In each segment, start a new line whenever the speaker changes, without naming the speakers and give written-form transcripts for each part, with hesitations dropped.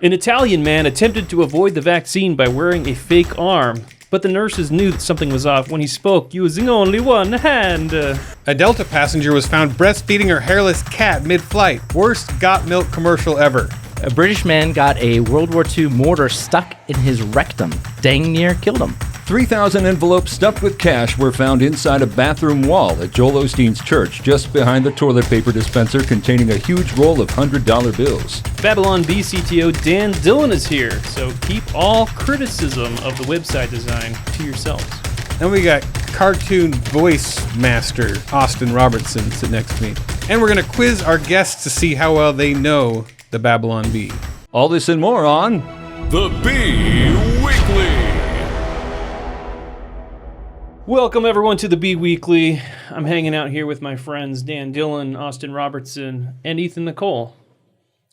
An Italian man attempted to avoid the vaccine by wearing a fake arm, but the nurses knew that something was off when he spoke using only one hand.
A Delta passenger was found breastfeeding her hairless cat mid-flight. Worst got milk commercial ever.
A British man got a World War II mortar stuck in his rectum. Dang near killed him.
3,000 envelopes stuffed with cash were found inside a bathroom wall at Joel Osteen's church, just behind the toilet paper dispenser containing a huge roll of $100 bills.
Babylon B CTO Dan Dillon is here, so keep all criticism of the website design to yourselves.
And we got cartoon voice master Austin Robertson sit next to me. And we're going to quiz our guests to see how well they know the Babylon Bee.
All this and more on
The Bee Weekly.
Welcome everyone to the Bee Weekly. I'm hanging out here with my friends Dan Dillon, Austin Robertson, and Ethan Nicole.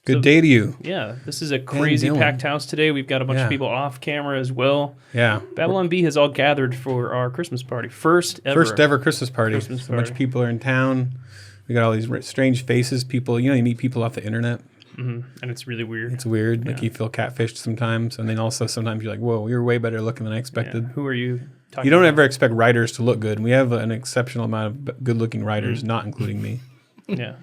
Good day to you.
Yeah, this is a crazy packed house today. We've got a bunch of people off camera as well.
Yeah.
Babylon Bee has all gathered for our Christmas party. First ever
Christmas party. A bunch of people are in town. We got all these strange faces. People, you meet people off the internet.
Mm-hmm. And it's really weird.
It's weird. Like you feel catfished sometimes. And then also sometimes you're like, whoa, you're way better looking than I expected.
Yeah. Who are you?
You don't ever expect writers to look good. And we have an exceptional amount of good-looking writers, not including me.
Yeah.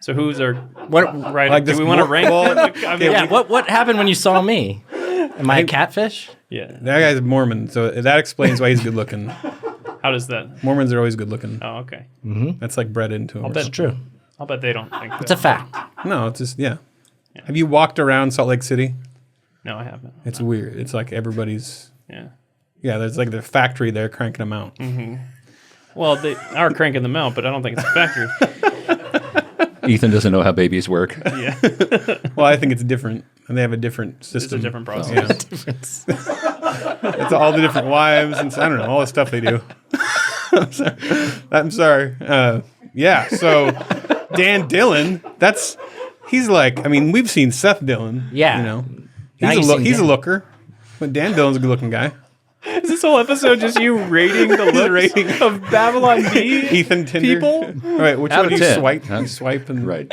So who's our writer?
Like
do we want to rank them?
Yeah, what happened when you saw me? Am I a catfish?
Yeah.
That guy's a Mormon, so that explains why he's good-looking.
How does that?
Mormons are always good-looking.
Oh, okay.
Mm-hmm.
That's like bred into them.
That's true.
I'll bet they don't think that.
It's a fact.
No, it's just, yeah. Have you walked around Salt Lake City?
No, I haven't.
It's weird. It's like everybody's...
Yeah.
Yeah, there's like the factory there cranking them out.
Mm-hmm. Well, they are cranking them out, but I don't think it's a factory.
Ethan doesn't know how babies work.
Yeah.
Well, I think it's different, and they have a different system.
It's a different process.
Yeah. It's all the different wives, and I don't know, all the stuff they do. I'm sorry. Yeah, so Dan Dillon, he's like, I mean, we've seen Seth Dillon.
Yeah.
You know,
Now
he's a looker, but Dan Dillon's a good-looking guy.
Is this whole episode just you rating the looks of Babylon Bee
Ethan Tinder
people?
All right, which
Out
one
of
do you
10.
swipe?
Huh?
You swipe and
Right.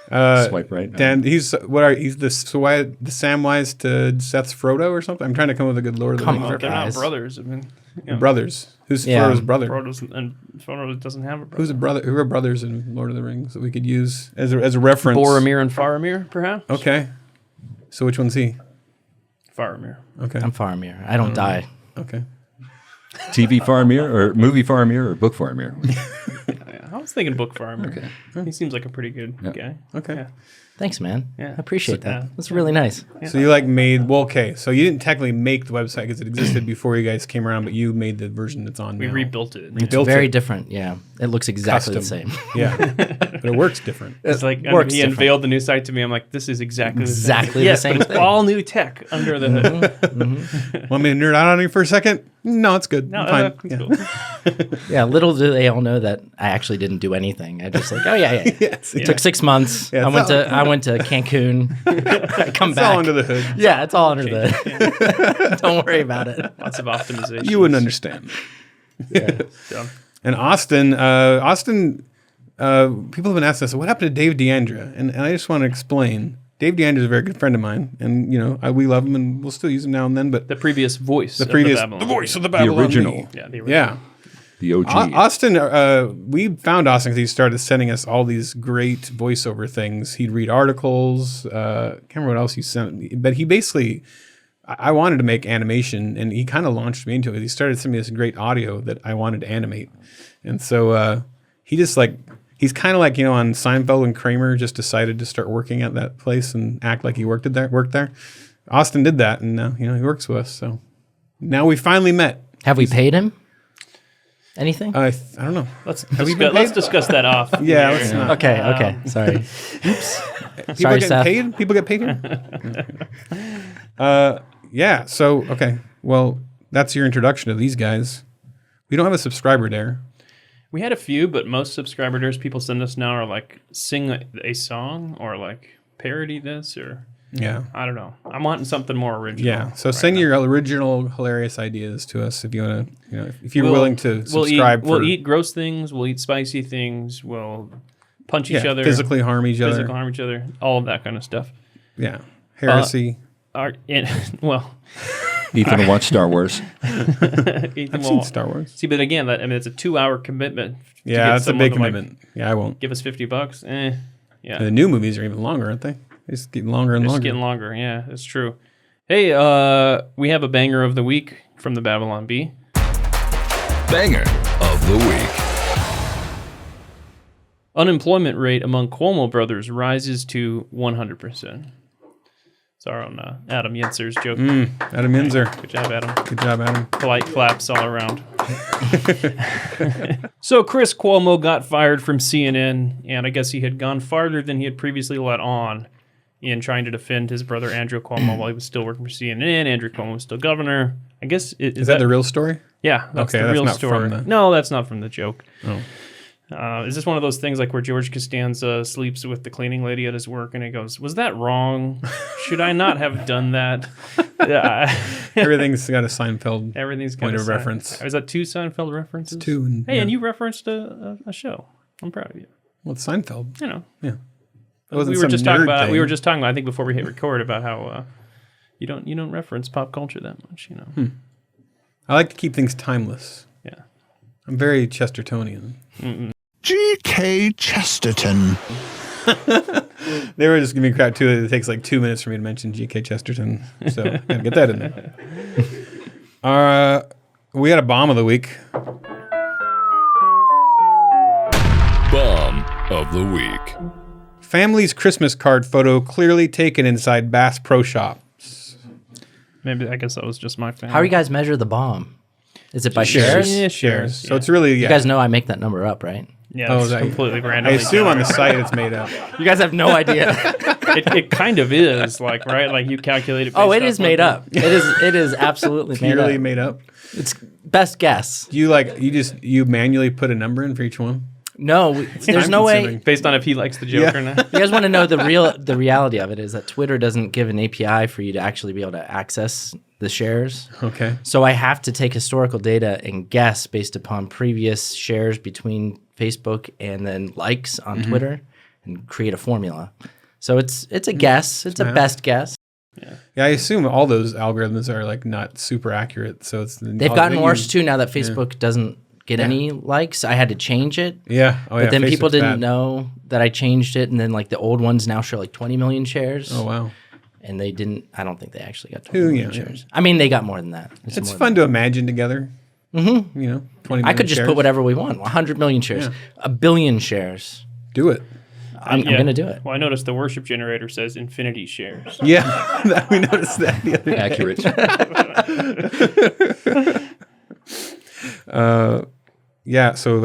Swipe right.
Dan, he's the Samwise to Seth's Frodo or something. I'm trying to come up with a good Lord of the Rings.
They're not
Guys.
brothers. I mean,
Brothers. Who's
Yeah.
Frodo's brother?
Frodo doesn't have a brother.
Who's a brother? Who are brothers in Lord of the Rings that we could use as a reference?
Boromir and Faramir, perhaps?
Okay. So which one's he?
Faramir.
Okay.
I'm Faramir. I don't die.
Okay.
TV Faramir or movie Faramir or book Faramir?
Yeah, I was thinking book Faramir.
Okay.
He seems like a pretty good guy.
Okay.
Yeah.
Thanks, man.
Yeah.
I appreciate that.
yeah.
That's really nice.
So you So you didn't technically make the website because it existed before you guys came around, but you made the version that's on
We
now.
rebuilt it.
It's very different. Yeah. It looks exactly
Custom.
the same.
Yeah. But it works different.
It's like
works
he
different.
unveiled the new site to me. I'm like, this is exactly the same.
Exactly the
Yes,
same
but it's
thing.
all new tech under the hood.
Want me to nerd out on you for a second? No, it's good.
No,
I'm fine.
that's cool.
Yeah. Little do they all know that I actually didn't do anything. I just like, oh yeah.
Yes,
It took 6 months.
Yeah,
I went to Cancun. I come
It's
back.
all under the hood.
Yeah, it's all under the hood. Don't worry about it.
Lots of optimization.
You wouldn't understand.
Dumb.
And Austin, people have been asking us, what happened to Dave Deandra? And I just want to explain. Dave Deandra is a very good friend of mine, and we love him, and we'll still use him now and then. But
The previous voice.
the
Babylon.
voice of the Babylon
original.
Bee.
Yeah, the original.
Yeah.
The OG.
Austin, we found Austin because he started sending us all these great voiceover things. He'd read articles. Can't remember what else he sent me, but he basically, I wanted to make animation, and he kind of launched me into it. He started sending me this great audio that I wanted to animate, and so he just he's kind of like on Seinfeld and Kramer just decided to start working at that place and act like he worked there. Austin did that, and now he works with us. So now we finally met.
Have we paid him? Anything?
I don't know.
Let's
paid?
discuss that off.
Yeah, let's not.
Okay. Sorry.
People
Sorry,
get
Seth.
paid? People get paid here? Yeah, so, okay. Well, that's your introduction to these guys. We don't have a subscriber there.
We had a few, but most subscribers people send us now are like sing a song or like parody this or
Yeah.
I don't know. I'm wanting something more original.
Yeah. So
right
send
now.
your original hilarious ideas to us if you want to, if you're willing to
We'll
subscribe.
We'll eat gross things. We'll eat spicy things. We'll punch each other.
physically harm each other.
Harm each other. All of that kind of stuff.
Yeah. Heresy.
Well,
Ethan will watch Star Wars.
Ethan
I've seen Star Wars.
See, but again, it's a 2-hour commitment.
Yeah, that's a big commitment. Yeah, I won't.
Give us $50. Yeah.
The new movies are even longer, aren't they? They're just getting longer and
They're
longer.
just getting longer. Yeah, that's true. Hey, we have a banger of the week from the Babylon Bee.
Banger of the week.
Unemployment rate among Cuomo brothers rises to 100%. It's our own Adam Yentzer's joke.
Adam Yenzer.
Good job, Adam.
Good job, Adam.
Polite claps all around. So Chris Cuomo got fired from CNN, and I guess he had gone farther than he had previously let on in trying to defend his brother Andrew Cuomo while he was still working for CNN. Andrew Cuomo was still governor. I guess
is that the real story?
Yeah, that's
okay,
the real
not
story.
From the...
No, that's not from the joke.
Oh.
Is this one of those things like where George Costanza sleeps with the cleaning lady at his work and he goes, "Was that wrong? Should I not have done that?"
Everything's got a Seinfeld
Everything's
point of reference.
Is that 2 Seinfeld references?
2. And,
Hey, and you referenced a show. I'm proud of you.
Well, it's Seinfeld.
You know.
Yeah.
We were just talking about. We were just talking about. I think before we hit record about how you don't reference pop culture that much. You know.
I like to keep things timeless.
Yeah.
I'm very Chestertonian.
G.K. Chesterton.
They were just giving me crap too. It takes like 2 minutes for me to mention G.K. Chesterton, so gotta get that in there. We got a bomb of the week.
Bomb of the week.
Family's Christmas card photo clearly taken inside Bass Pro Shops.
Maybe I guess that was just my family.
How do you guys measure the bomb? Is it by shares?
Yeah, shares.
So it's really
You guys know I make that number up, right?
Yeah, it's completely
I
random.
assume on the site it's made up.
You guys have no idea.
It kind of is, like, right? Like you calculate it.
Oh, it is made up. It is absolutely
Purely
made up.
made up.
It's best guess.
Do you manually put a number in for each one?
No, there's no way.
Time-consuming.
Based on if he likes the joke or not.
You guys want to know the reality of it is that Twitter doesn't give an API for you to actually be able to access the shares.
Okay.
So I have to take historical data and guess based upon previous shares between Facebook and then likes on Twitter and create a formula. So it's a guess. It's a best guess.
Yeah, I assume all those algorithms are like not super accurate. So
They've gotten worse too now that Facebook doesn't get any likes. I had to change it.
Yeah. Oh,
but then
Facebook's
people didn't
bad.
know that I changed it, and then like the old ones now show like 20 million shares.
Oh wow.
And they didn't. I don't think they actually got 20 million
yeah.
shares. I mean, they got more than that.
It's fun to imagine together. Mm-hmm. 20 million
I could just
shares.
put whatever we want. 100 million shares, 1 billion shares.
Do it.
I'm going to do it.
Well, I noticed the worship generator says infinity shares.
Yeah, we noticed that the other day.
Accurate.
Yeah. So,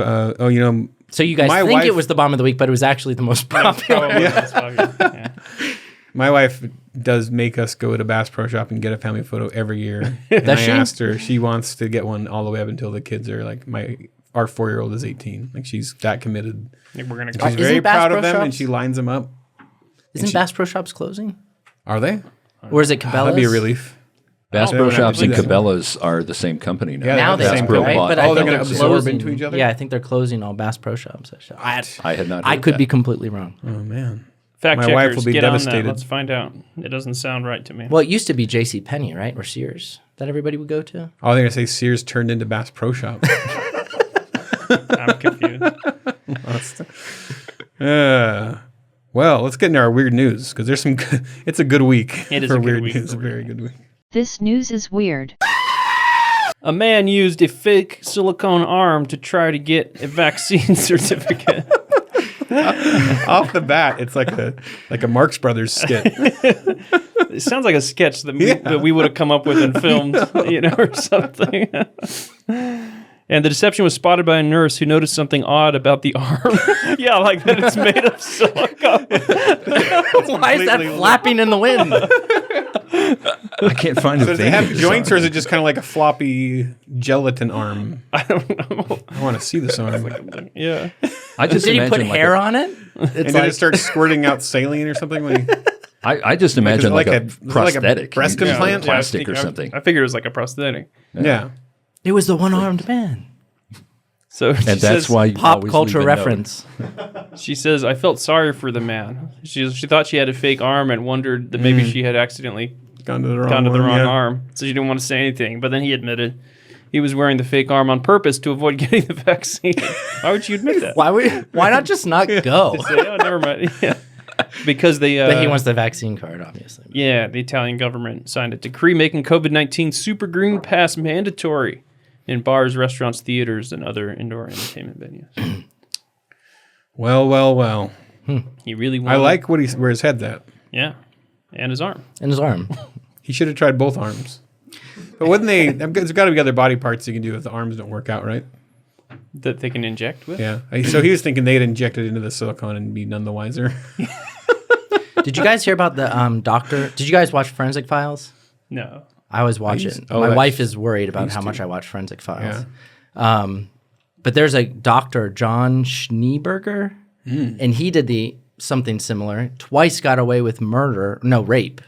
So you guys
my
think
wife-
it was the bomb of the week, but it was actually the most popular.
Probably that's popular. Yeah.
my wife does make us go to Bass Pro Shop and get a family photo every year. And
Does
I
she?
asked her, she wants to get one all the way up until the kids are like our 4-year-old is 18. Like she's that committed.
We're gonna
She's
go.
very
Isn't Bass
proud
Pro
of them, and
Shops-
she lines them up.
Isn't Bass Pro Shops closing?
Are they?
Or is it Cabela's?
That'd be a relief.
Bass
They
Pro
would have to
Shops
do
and
that.
Cabela's are the same company now.
Yeah,
Now
they
they
have
are,
the same
right?
bought-
But
Oh,
I
they're
think
gonna
they're
absorb
closing.
into each other?
Yeah, I think they're closing all Bass Pro Shops.
I had not.
I
heard
could
that.
be completely wrong.
Oh man.
Fact
My
checkers,
wife will be
get
devastated.
on that. Let's find out. It doesn't sound right to me.
Well, it used to be J.C. Penney, right, or Sears that everybody would go to.
Oh, they're gonna say Sears turned into Bass Pro Shop.
I'm confused.
Well, let's get into our weird news because there's some. It's a good week.
It is
for
a good
weird
week
news.
for
A very
weird
good week.
This news is weird.
A man used a fake silicone arm to try to get a vaccine certificate.
Off the bat, it's like a Marx Brothers skit.
It sounds like a sketch that we would have come up with and filmed, or something. And the deception was spotted by a nurse who noticed something odd about the arm. Yeah, like that it's made of silicone.
Why is that flapping in the wind?
I can't find
So
a
does
vein.
it have
in this
joints,
arm.
or is it just kind of like a floppy gelatin arm?
I don't know.
I want to see this arm.
Yeah.
I just
Did he
imagine
put
like
hair
a-
on it?
And then it starts squirting out saline or something.
I just imagine
like
like,
a-
a
is it like a
prosthetic,
breast
you know,
implant?
plastic or something.
I figured it was like a prosthetic.
Yeah.
It was the one-armed man.
So
And that's why you
Pop
always
culture
leave a note.
reference.
she says, I felt sorry for the man. She thought she had a fake arm and wondered that maybe she had accidentally
Gone to the
gone to the wrong
yeah.
arm. So she didn't want to say anything. But then he admitted he was wearing the fake arm on purpose to avoid getting the vaccine. Why would you admit that?
Why not just not go?
Say, oh, never mind. Yeah. Because they...
But he wants the vaccine card, obviously.
Yeah, the Italian government signed a decree making COVID-19 Super Green Pass mandatory in bars, restaurants, theaters, and other indoor entertainment venues.
Well.
He really wanted...
I like where his head's at.
Yeah, and his arm.
In his arm.
He should have tried both arms. But wouldn't they? There's got to be other body parts you can do if the arms don't work out, right?
That they can inject with?
Yeah. So he was thinking they'd inject it into the silicone and be none the wiser.
Did you guys hear about the doctor? Did you guys watch Forensic Files?
No.
I always watch it. My wife is worried about how much I watch Forensic Files.
Yeah.
But there's a doctor, John Schneeberger, and he did something similar. Twice got away with rape,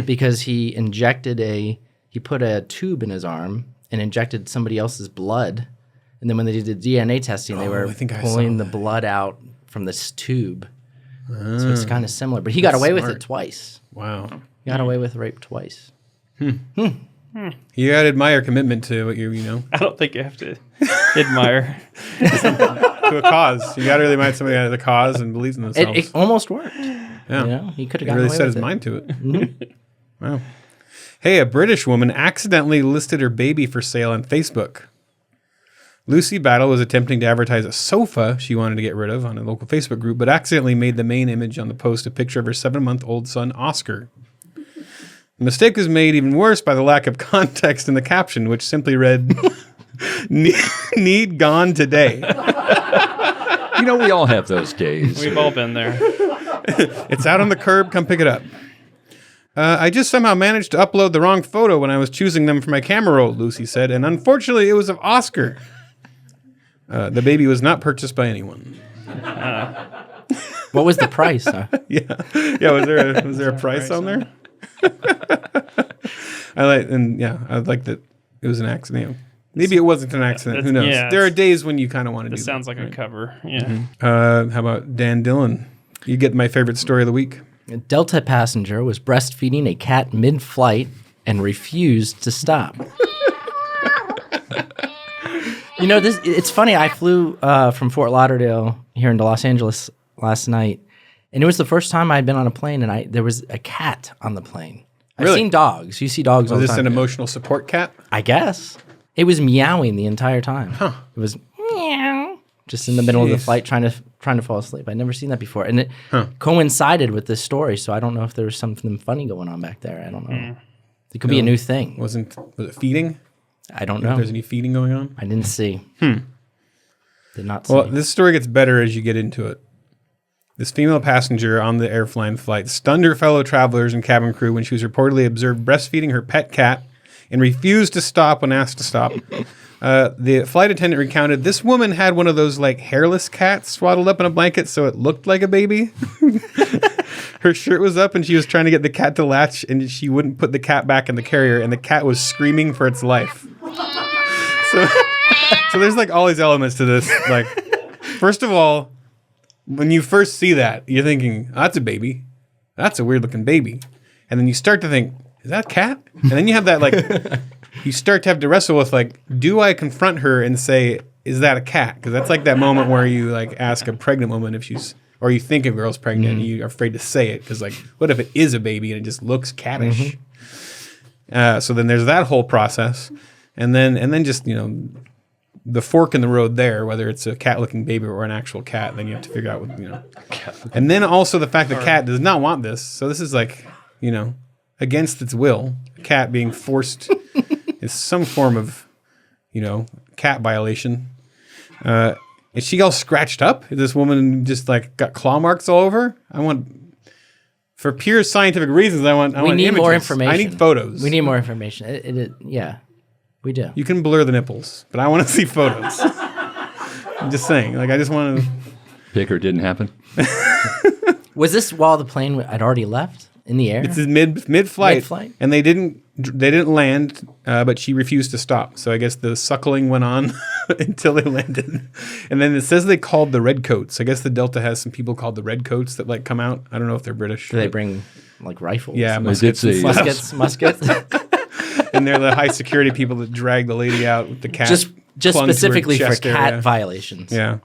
because he put a tube in his arm and injected somebody else's blood. And then when they did the DNA testing, they were pulling the blood out from this tube. So it's kind of similar. But he got away with it twice.
Wow.
He got away with rape twice.
You got to admire commitment to what you know.
I don't think you have to admire.
To a cause. You got to really admire somebody out of the cause and believes in themselves.
It almost worked.
Yeah.
You know, he could have
He
gotten
really
away
set
with
his
it.
mind to it. Wow. Hey, a British woman accidentally listed her baby for sale on Facebook. Lucy Battle was attempting to advertise a sofa she wanted to get rid of on a local Facebook group, but accidentally made the main image on the post a picture of her 7-month-old son, Oscar. The mistake was made even worse by the lack of context in the caption, which simply read, need gone today.
You know, we all have those days.
We've all been there.
It's out on the curb, come pick it up. I just somehow managed to upload the wrong photo when I was choosing them for my camera roll, Lucy said, and unfortunately it was of Oscar. The baby was not purchased by anyone.
What was the price?
Yeah. Was there a price on there? I like that it was an accident. You know, maybe it wasn't an accident. Who knows?
Yeah,
there are days when you kind of want to do
This sounds
that,
like a cover. Yeah.
How about Dan Dillon? You get my favorite story of the week.
A Delta passenger was breastfeeding a cat mid-flight and refused to stop. You know, it's funny. I flew from Fort Lauderdale here into Los Angeles last night, and it was the first time I'd been on a plane, and there was a cat on the plane. I've
Really?
seen dogs. You see dogs all
Was
the
this
time.
an emotional support cat?
I guess. It was meowing the entire time. It was meow, just in the middle of the
Jeez.
flight trying to fall asleep. I'd never seen that before. And it coincided with this story, so I don't know if there was something funny going on back there. I don't know. It could be a new thing.
Was it feeding?
I don't
If
know.
there's any feeding going on?
I didn't see. Did not see.
Well, this story gets better as you get into it. This female passenger on the airline flight stunned her fellow travelers and cabin crew when she was reportedly observed breastfeeding her pet cat and refused to stop when asked to stop. The flight attendant recounted, this woman had one of those like hairless cats swaddled up in a blanket so it looked like a baby. Her shirt was up and she was trying to get the cat to latch and she wouldn't put the cat back in the carrier and the cat was screaming for its life. So there's like all these elements to this. Like, first of all, when you first see that, you're thinking, oh, that's a baby. That's a weird looking baby. And then you start to think, is that a cat? And then you have that, like, you start to have to wrestle with, like, do I confront her and say, is that a cat? Because that's like that moment where you, like, ask a pregnant woman if she's, or you think a girl's pregnant and you're afraid to say it. Because, like, what if it is a baby and it just looks cattish? So then there's that whole process. And then just, you know, the fork in the road there, whether it's a cat-looking baby or an actual cat, then you have to figure out what, you know. And then also the fact the cat does not want this. So this is like, you know, against its will. A cat being forced is some form of, you know, cat violation. Is she all scratched up? Is this woman just like got claw marks all over? For pure scientific reasons, I want
we need
images.
more information.
I need photos.
We need more information. Yeah, we do.
You can blur the nipples, but I want to see photos. I'm just saying. Like, I just want to...
Picker didn't happen.
Was this while the plane had already left in the air?
It's mid-flight.
Mid-flight?
And they didn't They didn't land, but she refused to stop. So I guess the suckling went on until they landed. And then it says they called the Redcoats. I guess the Delta has some people called the Redcoats that like come out. I don't know if they're British.
Do they bring like rifles?
Yeah,
and
muskets. And
muskets.
And they're the high security people that drag the lady out with the cat.
Just
clung to her
specifically for
chest
cat
area.
violations.
Yeah.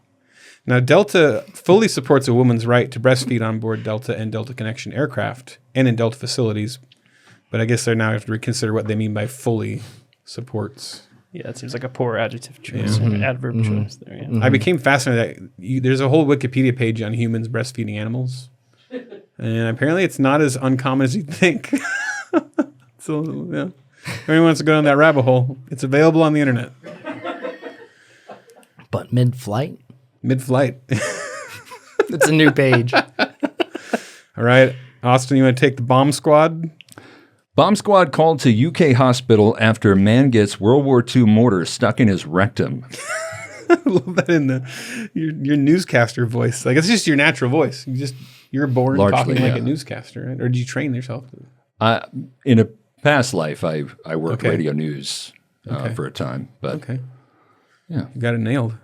Now, Delta fully supports a woman's right to breastfeed on board Delta and Delta Connection aircraft and in Delta facilities. But I guess they're now have to reconsider what they mean by fully supports.
Yeah, it seems like a poor adjective choice, or adverb choice there. Yeah.
I became fascinated that there's a whole Wikipedia page on humans breastfeeding animals. And apparently it's not as uncommon as you'd think. So, yeah. If anyone wants to go down that rabbit hole, it's available on the internet.
But mid-flight?
Mid-flight.
It's a new page.
All right. Austin, you want to take the bomb squad?
Bomb squad called to UK hospital after man gets World War II mortar stuck in his rectum.
I love that in your newscaster voice. Like, it's just your natural voice. You're born
Largely,
talking like
yeah.
a newscaster, right? Or did you train yourself?
In a past life, I worked
Okay.
radio news
Okay.
for a time. But
Okay.
yeah.
You got it nailed.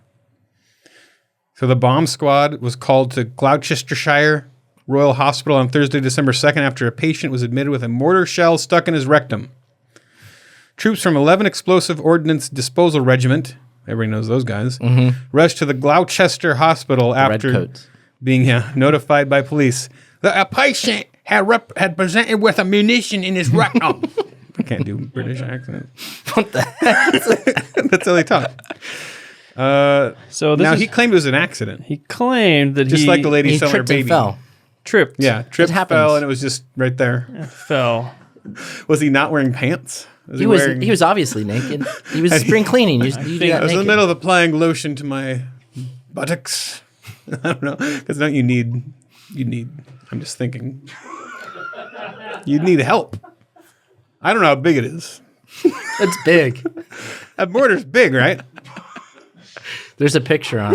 So the bomb squad was called to Gloucestershire Royal Hospital on Thursday, December 2nd, after a patient was admitted with a mortar shell stuck in his rectum. Troops from 11 Explosive Ordnance Disposal Regiment, everybody knows those guys, rushed to the Gloucester Hospital after
Redcoats.
being notified by police that a patient had presented with a munition in his rectum. I can't do British accent.
What the heck?
That's how they talk.
So this
Now,
is,
he claimed it was an accident.
he claimed that
Just
he
like the lady
He
selling her
tripped and
baby.
fell.
tripped.
Yeah, tripped,
happens.
fell, and it was just right there.
Fell.
Was he not wearing pants?
He was obviously naked. He was spring cleaning. You do that
I was in the
naked.
middle of applying lotion to my buttocks. I don't know, because don't you need? I'm just thinking. You'd need help. I don't know how big it is.
It's big.
That mortar's big, right?
There's a picture on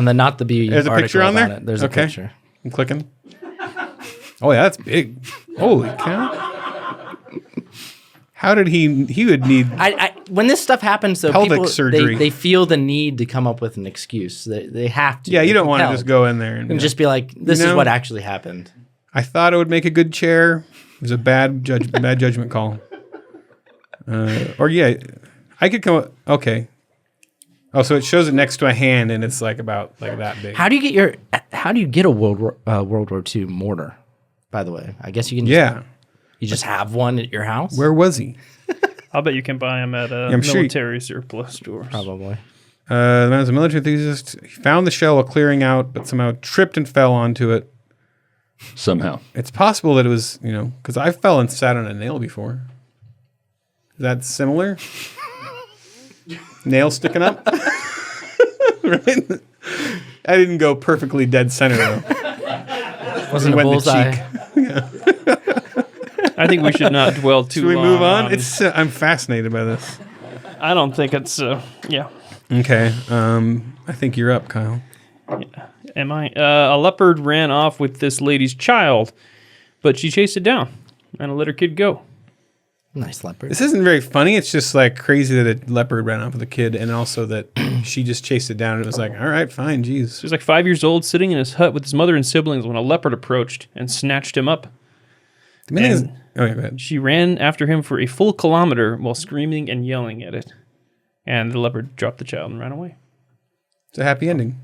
the Not the Bee
There's a
article
picture on
about
there?
it. There's
Okay.
a picture.
I'm clicking. Oh yeah, that's big. Holy cow! How did he would need?
I when this stuff happens, though,
Pelvic
people
surgery.
they feel the need to come up with an excuse. They have to.
Yeah, you
They're
don't want to
compelled.
just go in there
and just be like, "This
You know?
is what actually happened."
I thought it would make a good chair. It was a bad judgment call. Or yeah, I could come. Okay. Oh, so it shows it next to a hand, and it's like about like that big.
How do you get a World War II mortar? By the way, I guess you can. You just have one at your house.
Where was he?
I'll bet you can buy them at
I'm sure you-
military surplus stores.
Probably.
The man was a military enthusiast. He found the shell while clearing out, but somehow tripped and fell onto it.
Somehow.
It's possible that it was, because I fell and sat on a nail before. Is that similar? Nail sticking up? Right? I didn't go perfectly dead center, though.
Wasn't a
Went in the
bullseye.
cheek.
I think we should not dwell too
Should we
long.
move on? I'm fascinated by this.
I don't think it's. Yeah.
Okay. I think you're up, Kyle.
Am I? A leopard ran off with this lady's child, but she chased it down and let her kid go.
Nice leopard.
This isn't very funny. It's just like crazy that a leopard ran off with a kid, and also that she just chased it down. And it was like, all right, fine, geez.
He was like 5 years old, sitting in his hut with his mother and siblings when a leopard approached and snatched him up.
The main thing is,
And
oh, yeah, go ahead.
she ran after him for a full kilometer while screaming and yelling at it. And the leopard dropped the child and ran away.
It's a happy ending.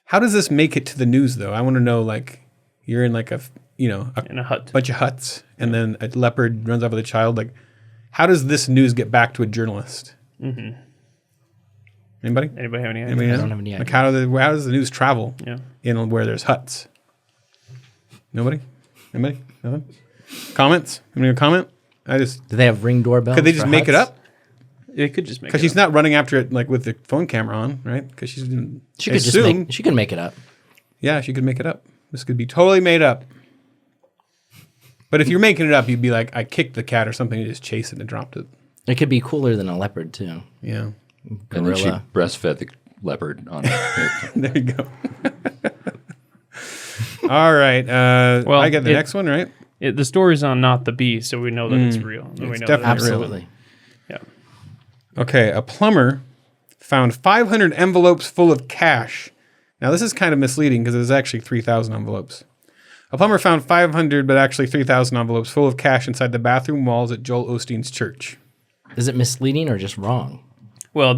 How does this make it to the news, though? I want to know, like, you're in like a
In a hut.
bunch of huts, and then a leopard runs off with a child. Like, how does this news get back to a journalist? Mm-hmm. Anybody?
Anybody have any idea?
Anybody know?
don't have any
Like,
idea.
how does the news travel
Yeah.
in where there's huts? Nobody? Anybody? Nothing? Comments? Anybody comment?
Do they have ring doorbells?
Could they just
for
make it
huts?
up?
They could just make
Because
it
she's
up.
not running after it like with the phone camera on, right? Because she's
She could she could make it up.
Yeah, she could make it up. This could be totally made up. But if you're making it up, you'd be like, I kicked the cat or something and just chased it and dropped it.
It could be cooler than a leopard too.
Yeah.
And then she
Gorilla.
breastfed the leopard on it.
There you go. All right.
Well,
I get the
it-
next one, right?
The story's on Not the Bee, so we know that it's real. We know
definitely
that
Absolutely.
Yeah.
Okay, a plumber found 500 envelopes full of cash. Now, this is kind of misleading because it was actually 3,000 envelopes. A plumber found 500, but actually 3,000 envelopes full of cash inside the bathroom walls at Joel Osteen's church.
Is it misleading or just wrong?
Well,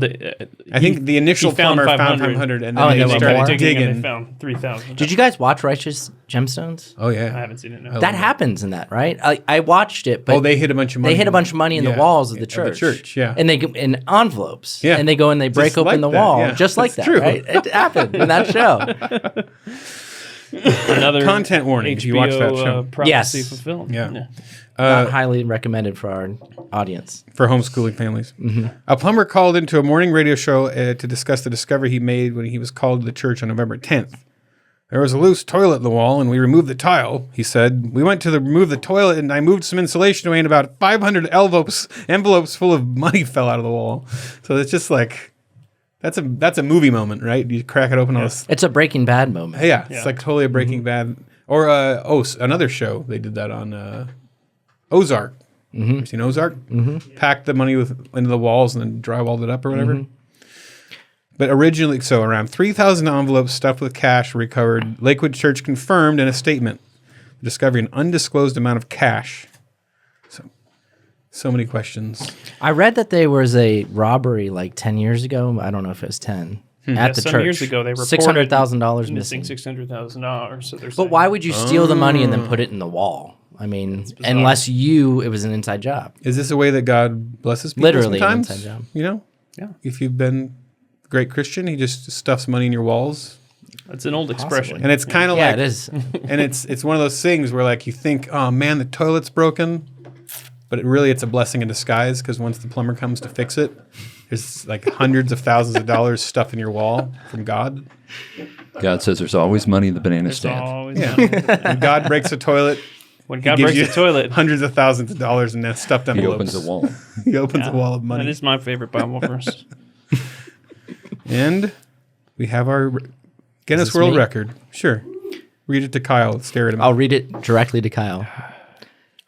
I think the initial
he found
plumber found
500,
500, and
Oh,
then
and
they
then
started
more?
digging.
and they found 3,000.
Did you guys watch Righteous Gemstones?
Oh,
I
yeah.
haven't seen it. No.
That happens in that, right? I watched it, but
They hit a bunch of money.
they hit a bunch of money in the
Yeah.
walls of the church.
Yeah.
And they in envelopes.
Yeah.
And they go and they break
Just
open
like
the
that,
wall,
yeah.
just like
That's
that,
true.
right? It happened in that show.
Another
Content warning if you watch that show.
Prophecy
Yes.
fulfilled.
Yeah.
Not highly recommended for our audience.
For homeschooling families.
Mm-hmm.
A plumber called into a morning radio show to discuss the discovery he made when he was called to the church on November 10th. There was a loose toilet in the wall, and we removed the tile, he said. We went to remove the toilet, and I moved some insulation away, and about 500 envelopes full of money fell out of the wall. So it's just like, that's a movie moment, right? You crack it open, all this.
It's a Breaking Bad moment.
Yeah, it's like totally a Breaking Bad. Or, another show, they did that on Ozark. Mm-hmm. You seen Ozark? Mm-hmm. Packed the money into the walls and then drywalled it up or whatever. Mm-hmm. But originally, so around 3,000 envelopes stuffed with cash were recovered. Lakewood Church confirmed in a statement discovering an undisclosed amount of cash. So many questions.
I read that there was a robbery like 10 years ago. I don't know if it was 10. At the
some
church.
years ago, they reported
$600,000 missing.
$600,000. So
But why would you steal the money and then put it in the wall? I mean, unless it was an inside job.
Is this a way that God blesses people
Literally
sometimes?
an inside job.
You know?
Yeah.
If you've been a great Christian, he just stuffs money in your walls.
That's an old expression.
And it's kind of
Yeah,
like...
it is.
And it's one of those things where like you think, oh man, the toilet's broken. But it's a blessing in disguise because once the plumber comes to fix it, there's like hundreds of thousands of dollars stuffed in your wall from God.
God says there's always money in the banana
There's
stand.
always
Yeah.
money.
When God breaks a toilet,
When
he
God
gives
breaks
you
the toilet,
hundreds of thousands of dollars in that stuffed
He
envelopes.
opens a wall.
He opens a wall of money.
that is my favorite Bible verse.
And we have our Guinness
this
World
me?
Record. Sure. Read it to Kyle. Stare at him.
I'll read it directly to Kyle.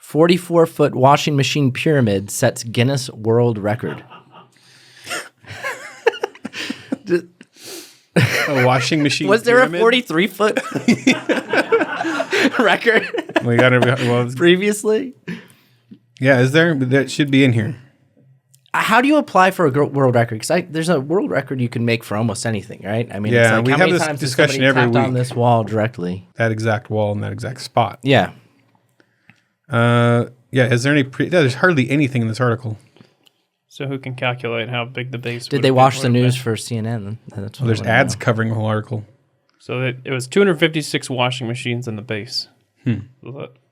44-foot washing machine pyramid sets Guinness World Record.
A washing machine.
Was there
pyramid?
a 43-foot record
We got it.
previously?
Yeah, is there? That should be in here.
How do you apply for a world record? Because there's a world record you can make for almost anything, right? I mean,
Yeah,
it's like,
we
how
have
many
this
times has
discussion
somebody
every
tapped on
week.
this wall directly?
That exact wall in that exact spot.
Yeah.
Yeah, is there any? There's hardly anything in this article.
So who can calculate how big the base?
Did they watch the news for CNN? That's what
There's
I wanna
ads
know.
covering the whole article.
So it was 256 washing machines in the base.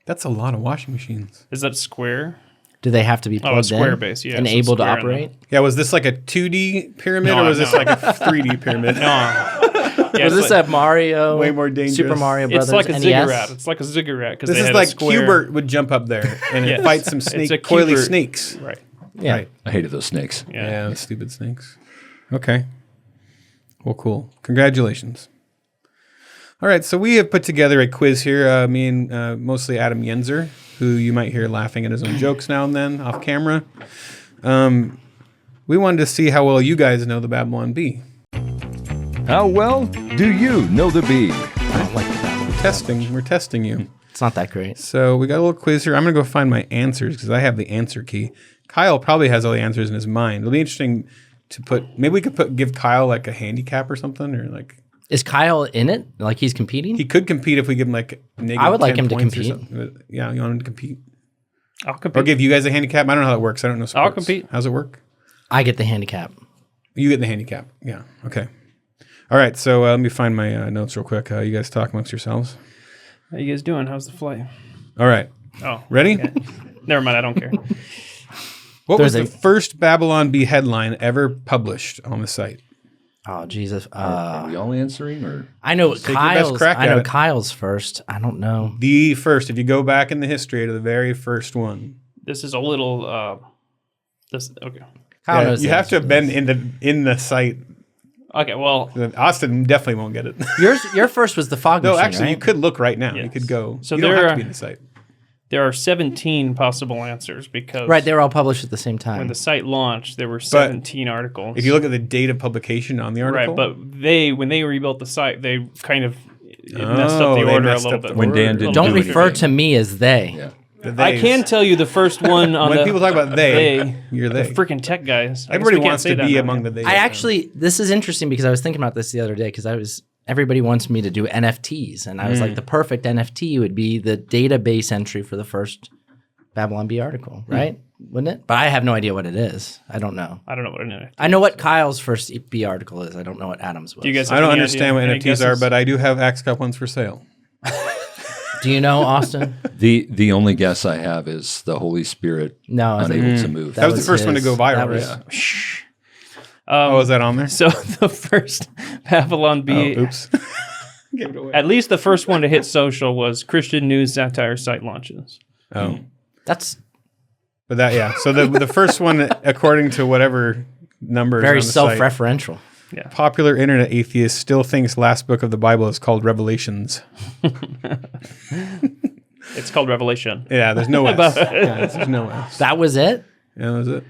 That's a lot of washing machines.
Is that square?
Do they have to be
Oh, a
plugged
square
in
base, yeah.
and
so
able to
square in
operate?
Yeah, was this like a 2D pyramid or was this like a 3D pyramid?
Yeah,
Was this a Mario?
Way more dangerous.
Super Mario Brothers
It's like a
NES?
ziggurat. It's like a ziggurat because
This is like Qbert would jump up there and
Yes.
fight some
It's
snake,
a
coily
Qbert.
snakes.
Right.
Yeah.
Right.
I hated those snakes.
Yeah.
Yeah, stupid snakes. Okay. Well, cool. Congratulations. All right, so we have put together a quiz here. Me and mostly Adam Yenzer, who you might hear laughing at his own jokes now and then off camera. We wanted to see how well you guys know the Babylon Bee.
How well do you know the bee?
I don't like that.
We're testing you.
It's not that great.
So we got a little quiz here. I'm going to go find my answers because I have the answer key. Kyle probably has all the answers in his mind. It'll be interesting to maybe we could give Kyle like a handicap or something, or like.
Is Kyle in it? Like he's competing?
He could compete if we give him like negative
I would like
10
him to
points or
compete.
something. Yeah, you want him to compete?
I'll
Or
compete.
give you guys a handicap? I don't know how that works. I don't know sports.
I'll compete.
How's it work?
I get the handicap.
You get the handicap. Yeah. Okay. All right. So let me find my notes real quick. You guys talk amongst yourselves.
How you guys doing? How's the flight?
All right.
Oh,
Ready?
okay. Never mind. I don't care.
What was
There's
the first Babylon Bee headline ever published on the site?
Oh Jesus!
Are we all answering or?
I know
take your best
Kyle's.
crack
I
at
know
it.
Kyle's first. I don't know.
The first. If you go back in the history to the very first one.
This is a little. Okay.
Kyle
Yeah,
knows
you
the
have to have
answer
been in the site.
Okay. Well,
Austin definitely won't get it.
this. Your first was the fog
No,
machine,
actually,
right?
you could look right now. You
Yes.
could go.
So
you don't have
there
to
are-
be in the site.
There are 17 possible answers because
Right, they were all published at the same
when
time.
the site launched, there were 17 articles.
If you look at the date of publication on the article,
right, but when they rebuilt the site, they kind of messed up the
they
order a
messed
little
up the
bit.
When Dan didn't
Don't
do
refer
anything.
to me as they.
Yeah.
the
I
theys.
can tell you the first one on
When people talk about they, you're
the
they.
freaking tech guys. I guess
Everybody
we can't
wants
say
to
that
be
now,
among
yeah.
the they.
I actually, this is interesting because I was thinking about this the other day because everybody wants me to do NFTs. And I was like, the perfect NFT would be the database entry for the first Babylon Bee article, right? Wouldn't it? But I have no idea what it is. I don't know.
I don't know what an NFT.
I know what Kyle's first B article is. I don't know what Adam's was.
Do you guys?
I
have
don't
any
understand
idea?
what
Any
NFTs are,
guesses?
but I do have Axe Cup ones for sale.
Do you know, Austin?
The only guess I have is the Holy Spirit
No. I think
unable to move.
That was the first one to go viral,
That was,
right? Oh, is that on there?
So the first Babylon Bee,
Oops. Give it away.
at least the first one to hit social was Christian news satire site launches.
Oh,
That's
but that So the first one, according to whatever numbers,
very
on the site,
self-referential.
popular internet atheist still thinks last book of the Bible is called Revelations.
It's called Revelation.
Yeah, there's no S. There's no S.
That was it?
Yeah, that was it.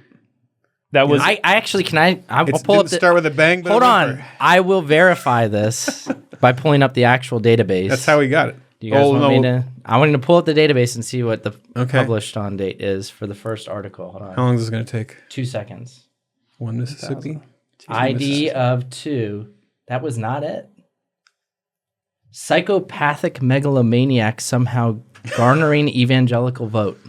That was
I actually, I'll
It
pull up
didn't start with a bang, but
Hold
it went
on.
for-
I will verify this by pulling up the actual database.
That's how we got it.
Do you guys want me to? I want to pull up the database and see what the
Okay.
published on date is for the first article. Hold on.
How long is this going to take?
2 seconds.
One Mississippi?
ID of 2. That was not it. Psychopathic megalomaniac somehow garnering evangelical vote.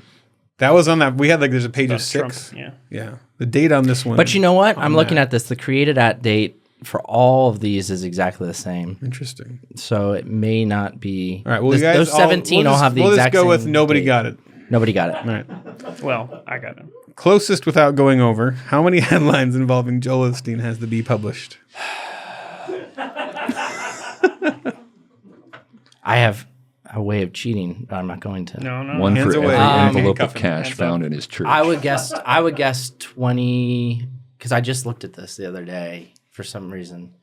That was on that. We had there's a page of
Trump,
6.
yeah.
Yeah. The date on this one.
But you know what? I'm looking at this. The created at date for all of these is exactly the same.
Interesting.
So it may not be.
All right. Well,
This-
you guys
those 17 all have the
we'll
exact
just go with
same
nobody
date.
got it.
Nobody got it.
All right.
well, I got it.
Closest without going over. How many headlines involving Joel Osteen has the Bee published?
I have a way of cheating, but I'm not going to.
No.
One
Hands
for
away.
every envelope of
Handcuff him.
cash
Hands
found in his church.
I would guess 20 because I just looked at this the other day for some reason.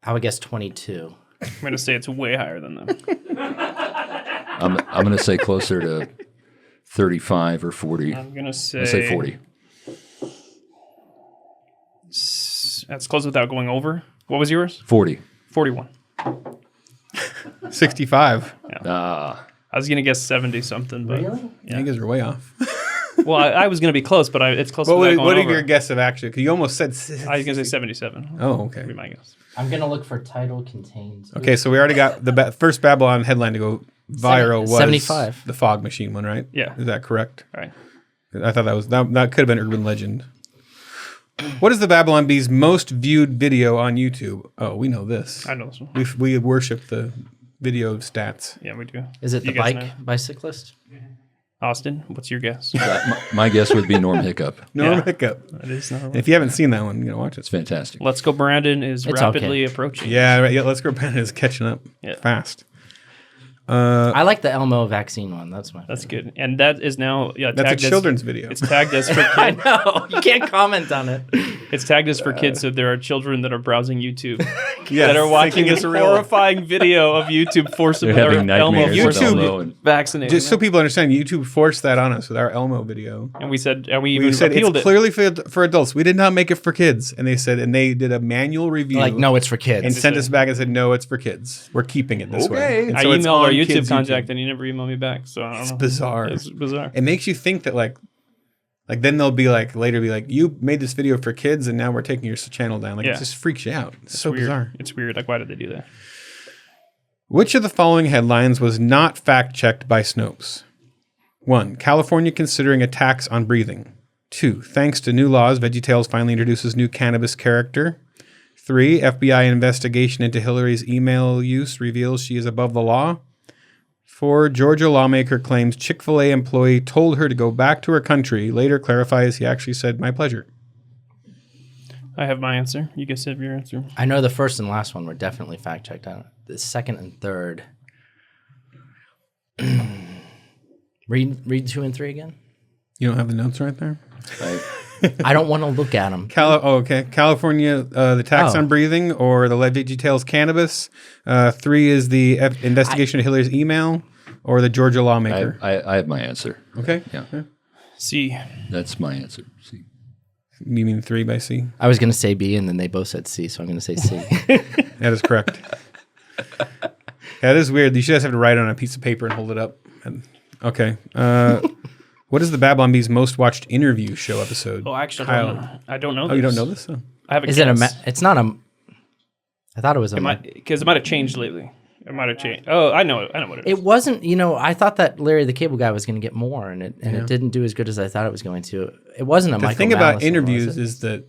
I would guess 22.
I'm gonna say it's way higher than that.
I'm going to say closer to 35 or 40.
I'm gonna say,
I'll say 40.
That's close without going over. What was yours?
40.
41.
65.
Ah,
I was gonna guess 70 something, but
You guys are way off.
well, I was gonna be close, but it's close
What
without
would
going
what are
over.
your guess of actually? Because you almost said.
I was gonna say 77.
Oh, okay.
Would be my guess.
I'm going to look for title contains.
Okay, so we already got the first Babylon headline to go viral was
75.
the fog machine one, right?
Yeah.
Is that correct?
All right.
I thought that could have been urban legend. What is the Babylon Bee's most viewed video on YouTube? Oh, we know this.
I know this one.
We worship the video stats.
Yeah, we do.
Is it
You
the
guys know?
bicyclist?
Austin, what's your guess?
my guess would be Norm Hiccup.
Norm
Yeah.
Hiccup.
That is not
If you haven't seen that one, you gotta watch
It's
it.
fantastic.
Let's Go Brandon is
It's
rapidly
okay.
approaching.
Yeah, right, yeah. Let's Go Brandon is catching up fast.
I like the Elmo vaccine one. That's my
That's
favorite.
good. And that is now
That's a
tagged
children's
as,
video.
It's tagged as for
I
kids.
know. You can't comment on it.
It's tagged as for kids, so there are children that are browsing YouTube
Yes,
that are watching
thinking
this
it's real.
horrifying video of YouTube forcibly
They're having
or Elmo
nightmares with
YouTube-
Elmo. And
vaccinating.
Just so
them.
people understand, YouTube forced that on us with our Elmo video.
And we said, and we
We
even
said
appealed
it's
it.
clearly for adults. We did not make it for kids. And they said, and they did a manual review.
Like, no, it's for kids.
and sent us back and said, no, it's for kids. We're keeping it this way. And
I
so it's
emailed our
on
YouTube
kids'
contact, and he never emailed me back. So I don't know.
Bizarre.
It's bizarre.
It makes you think that like then they'll be like later be like, you made this video for kids and now we're taking your channel down. Like
Yeah.
it just freaks you out. It's so
weird.
bizarre.
It's weird. Like, why did they do that?
Which of the following headlines was not fact checked by Snopes? 1. California considering a tax on breathing. 2. Thanks to new laws, VeggieTales finally introduces new cannabis character. 3. FBI investigation into Hillary's email use reveals she is above the law. 4. Georgia lawmaker claims Chick-fil-A employee told her to go back to her country. Later clarifies he actually said, my pleasure.
I have my answer. You guys have your answer.
I know the first and last one were definitely fact checked. The second and third. read 2 and 3 again.
You don't have the notes right there?
I don't want to look at them.
Okay. California, the tax
Oh.
on breathing, or the VeggieTales cannabis. 3 is the investigation of Hillary's email. or the Georgia lawmaker?
I have my answer.
Okay.
Yeah.
C.
That's my answer. C.
You mean 3 by C?
I was going to say B, and then they both said C, so I'm going to say C.
That is correct. That is weird. You should just have to write it on a piece of paper and hold it up. Okay. What is the Babylon Bee's most watched interview show episode?
Oh, actually,
Kyle.
I don't know.
Oh, you don't know this?
I have a
Is
guess.
it's not a... I thought it was a...
Because it might have changed lately. It might have changed. Oh, I know it. I know what it is.
It wasn't, I thought that Larry the Cable Guy was going to get more, and it didn't do as good as I thought it was going to. It wasn't a
The
Michael
thing about
Malice one,
interviews
was it?
is that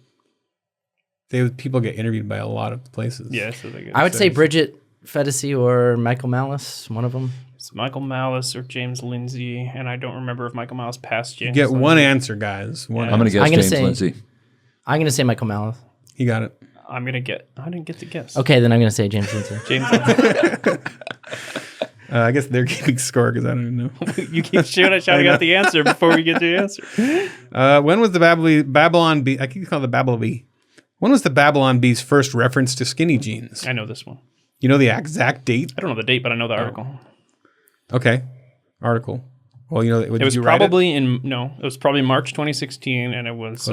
people get interviewed by a lot of places.
Yeah, so they get
I would say Bridget Fedesi or Michael Malice, one of them.
It's Michael Malice or James Lindsay, and I don't remember if Michael Malice passed James.
Get
Lindsay.
one answer, guys. One.
I'm going to guess
I'm gonna
James
say-
Lindsay.
I'm going to say Michael Malice.
He got it.
I'm gonna get. I didn't get the guess.
Okay, then I'm going to say James Lindsay.
James Lindsay.
I guess they're keeping score because I don't even know.
You keep shouting out the answer before we get to the answer.
When was the Babylon Bee? I keep calling it the Babylon Bee. When was the Babylon Bee's first reference to skinny jeans?
I know this one.
You know the exact date?
I don't know the date, but I know the article.
Okay. Article. Well,
It was probably it was probably March 2016, and it was.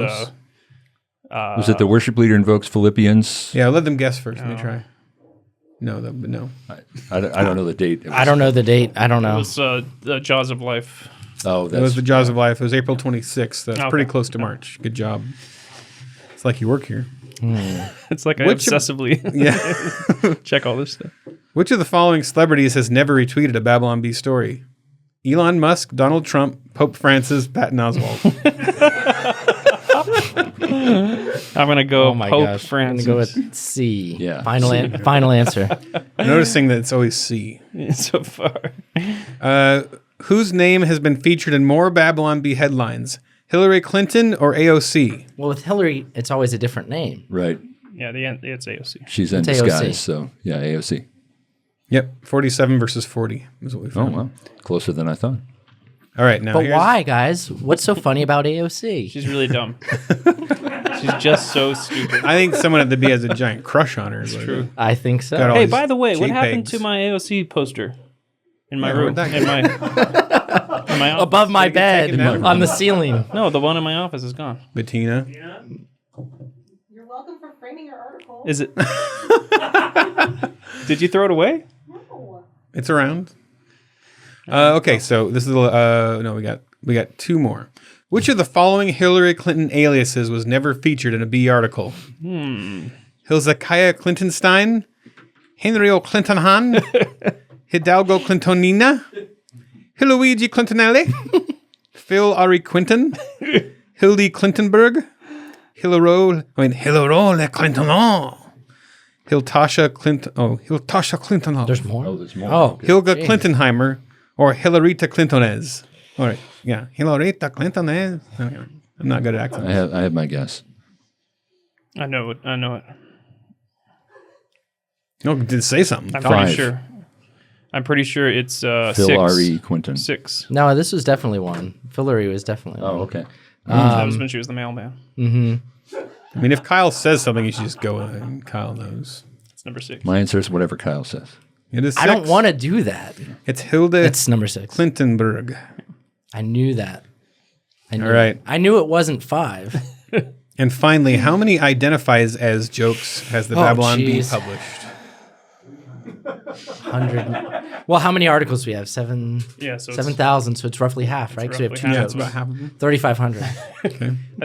Was it the worship leader invokes Philippians?
Yeah, let them guess first. Let me try. No.
I don't know the date.
I don't know the date. I don't
It
know.
was the Jaws of Life.
Oh,
It was the Jaws of Life. It was April 26th. That's
Okay.
pretty close to March. Good job. It's like you work here.
It's like I
Which of-
obsessively
Yeah.
check all this stuff.
Which of the following celebrities has never retweeted a Babylon Bee story? Elon Musk, Donald Trump, Pope Francis, Patton Oswalt.
I'm gonna go
Oh my
Pope
gosh.
Francis.
I'm going to go with C.
Yeah.
Final answer.
Noticing that it's always C.
so far.
Whose name has been featured in more Babylon Bee headlines? Hillary Clinton or AOC?
Well, with Hillary, it's always a different name.
Right.
Yeah, it's AOC.
She's in
It's AOC.
disguise, so yeah, AOC.
Yep, 47 versus 40 is what we
Oh,
found.
well, closer than I thought.
All right, now
But
here's-
why, guys? What's so funny about AOC?
She's really dumb. She's just so stupid.
I think someone at the Bee has a giant crush on her. It's
true.
I think so.
Got all
Hey,
these
by the way, what happened
JPEGs.
to my AOC poster in my
Yeah,
room?
where'd that
In my office.
Above my bed
taken down.
on the ceiling.
No, the one in my office is gone.
Bettina.
You're welcome for framing your article.
Is it? Did you throw it away?
No.
It's around. Okay, so this is no, we got two more. Which of the following Hillary Clinton aliases was never featured in a Bee article? Hilzekiah Clintonstein, Henry Clintonhan, Hidalgo Clintonina, Hiluigi Clintonelli, Phil Ari Quinton, Hildy Clintonberg, Hilaro Le Clintonon, Hiltasha Clinton.
There's more?
Oh, there's more.
Oh.
Hilga
geez.
Clintonheimer or Hilarita Clintonez. All right, yeah, Hilarita Clintonez. Okay. I'm not good at accents.
I have my guess.
I know it.
No, did say something.
I'm
Five.
pretty sure. I'm pretty sure it's
Phil
6.
R.E. Quinton.
6.
No, this was definitely one. Hillary was definitely one.
Oh, okay.
That was when she was the mailman.
I mean, if Kyle says something, you should just go with it. And Kyle knows.
It's number 6.
My answer is whatever Kyle says.
It is
I don't
6.
want to do that.
It's Hilda
It's number 6.
Clintonberg.
I knew that. I knew
All right.
it. I knew it wasn't 5.
And finally, how many identifies as jokes has the
Oh,
Babylon Bee
jeez.
published?
100. Well, how many articles do we have? 7.
Yeah, so
7,000. So it's roughly half, right? 'Cause we have
roughly
2
half.
Yeah,
jokes.
it's about half of them.
3,500.
I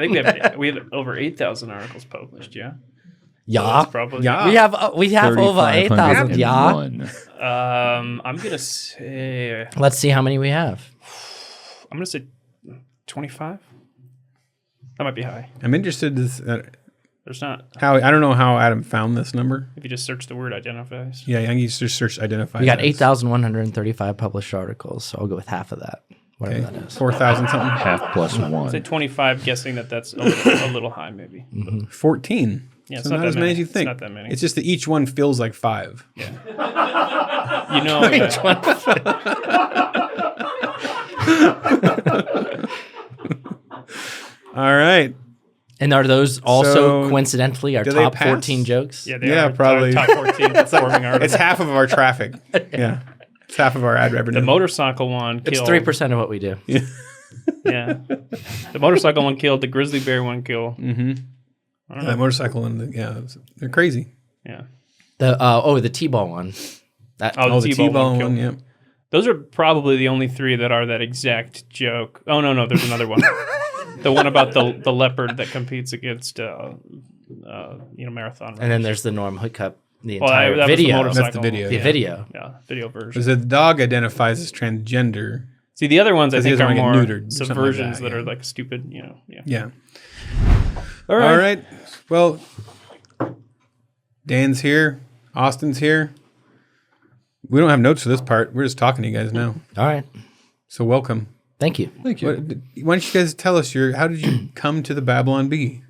think we have over 8,000 articles published. Yeah.
Yeah.
That's probably.
Yeah.
We have over 8,000. Yeah.
3,501.
I'm gonna say.
Let's see how many we have.
I'm gonna say 25. That might be high.
I'm interested to
There's not.
how I don't know how Adam found this number.
If you just search the word identifies.
Yeah, I think you just search identifies.
We got
as.
8,135 published articles, so I'll go with half of that. Whatever
Okay,
that is.
4,000 something.
Half plus
Say
one.
25, guessing that's a little high, maybe.
14.
Yeah, it's
so
not
not
that
as many
many.
as you
It's
think.
not that many.
It's just that each one feels like 5.
You know.
All right.
And are those also
So,
coincidentally our
do they
top
pass?
14 jokes?
Yeah, they
Yeah,
are
probably.
top 14 performing articles.
It's half of our traffic. Yeah. It's half of our ad revenue.
The motorcycle one
It's
killed.
3% of what we do.
Yeah.
Yeah. The motorcycle one killed. The grizzly bear one killed.
That motorcycle one, they're crazy.
Yeah.
The T-ball one.
Oh,
the
T-ball
T-ball
one
one,
killed.
yeah.
Those are probably the only three that are that exact joke. Oh, no, there's another one. The one about the leopard that competes against, marathon.
And then there's the Norm Hookup, the
Well,
entire
that was the
video.
motorcycle.
That's the video.
The
yeah.
video.
Yeah, video version.
Because the dog identifies as transgender.
See, the other ones I
Because he
think
doesn't
are
wanna
more
get neutered or something like
subversions
that,
that
yeah.
are like stupid, Yeah.
Yeah.
All
All right. Well, Dan's here. Austin's here. We don't have notes for this part. We're just talking to you guys now.
All right.
So welcome.
Thank you.
Thank you.
Why don't you guys tell us how did you come to the Babylon Bee?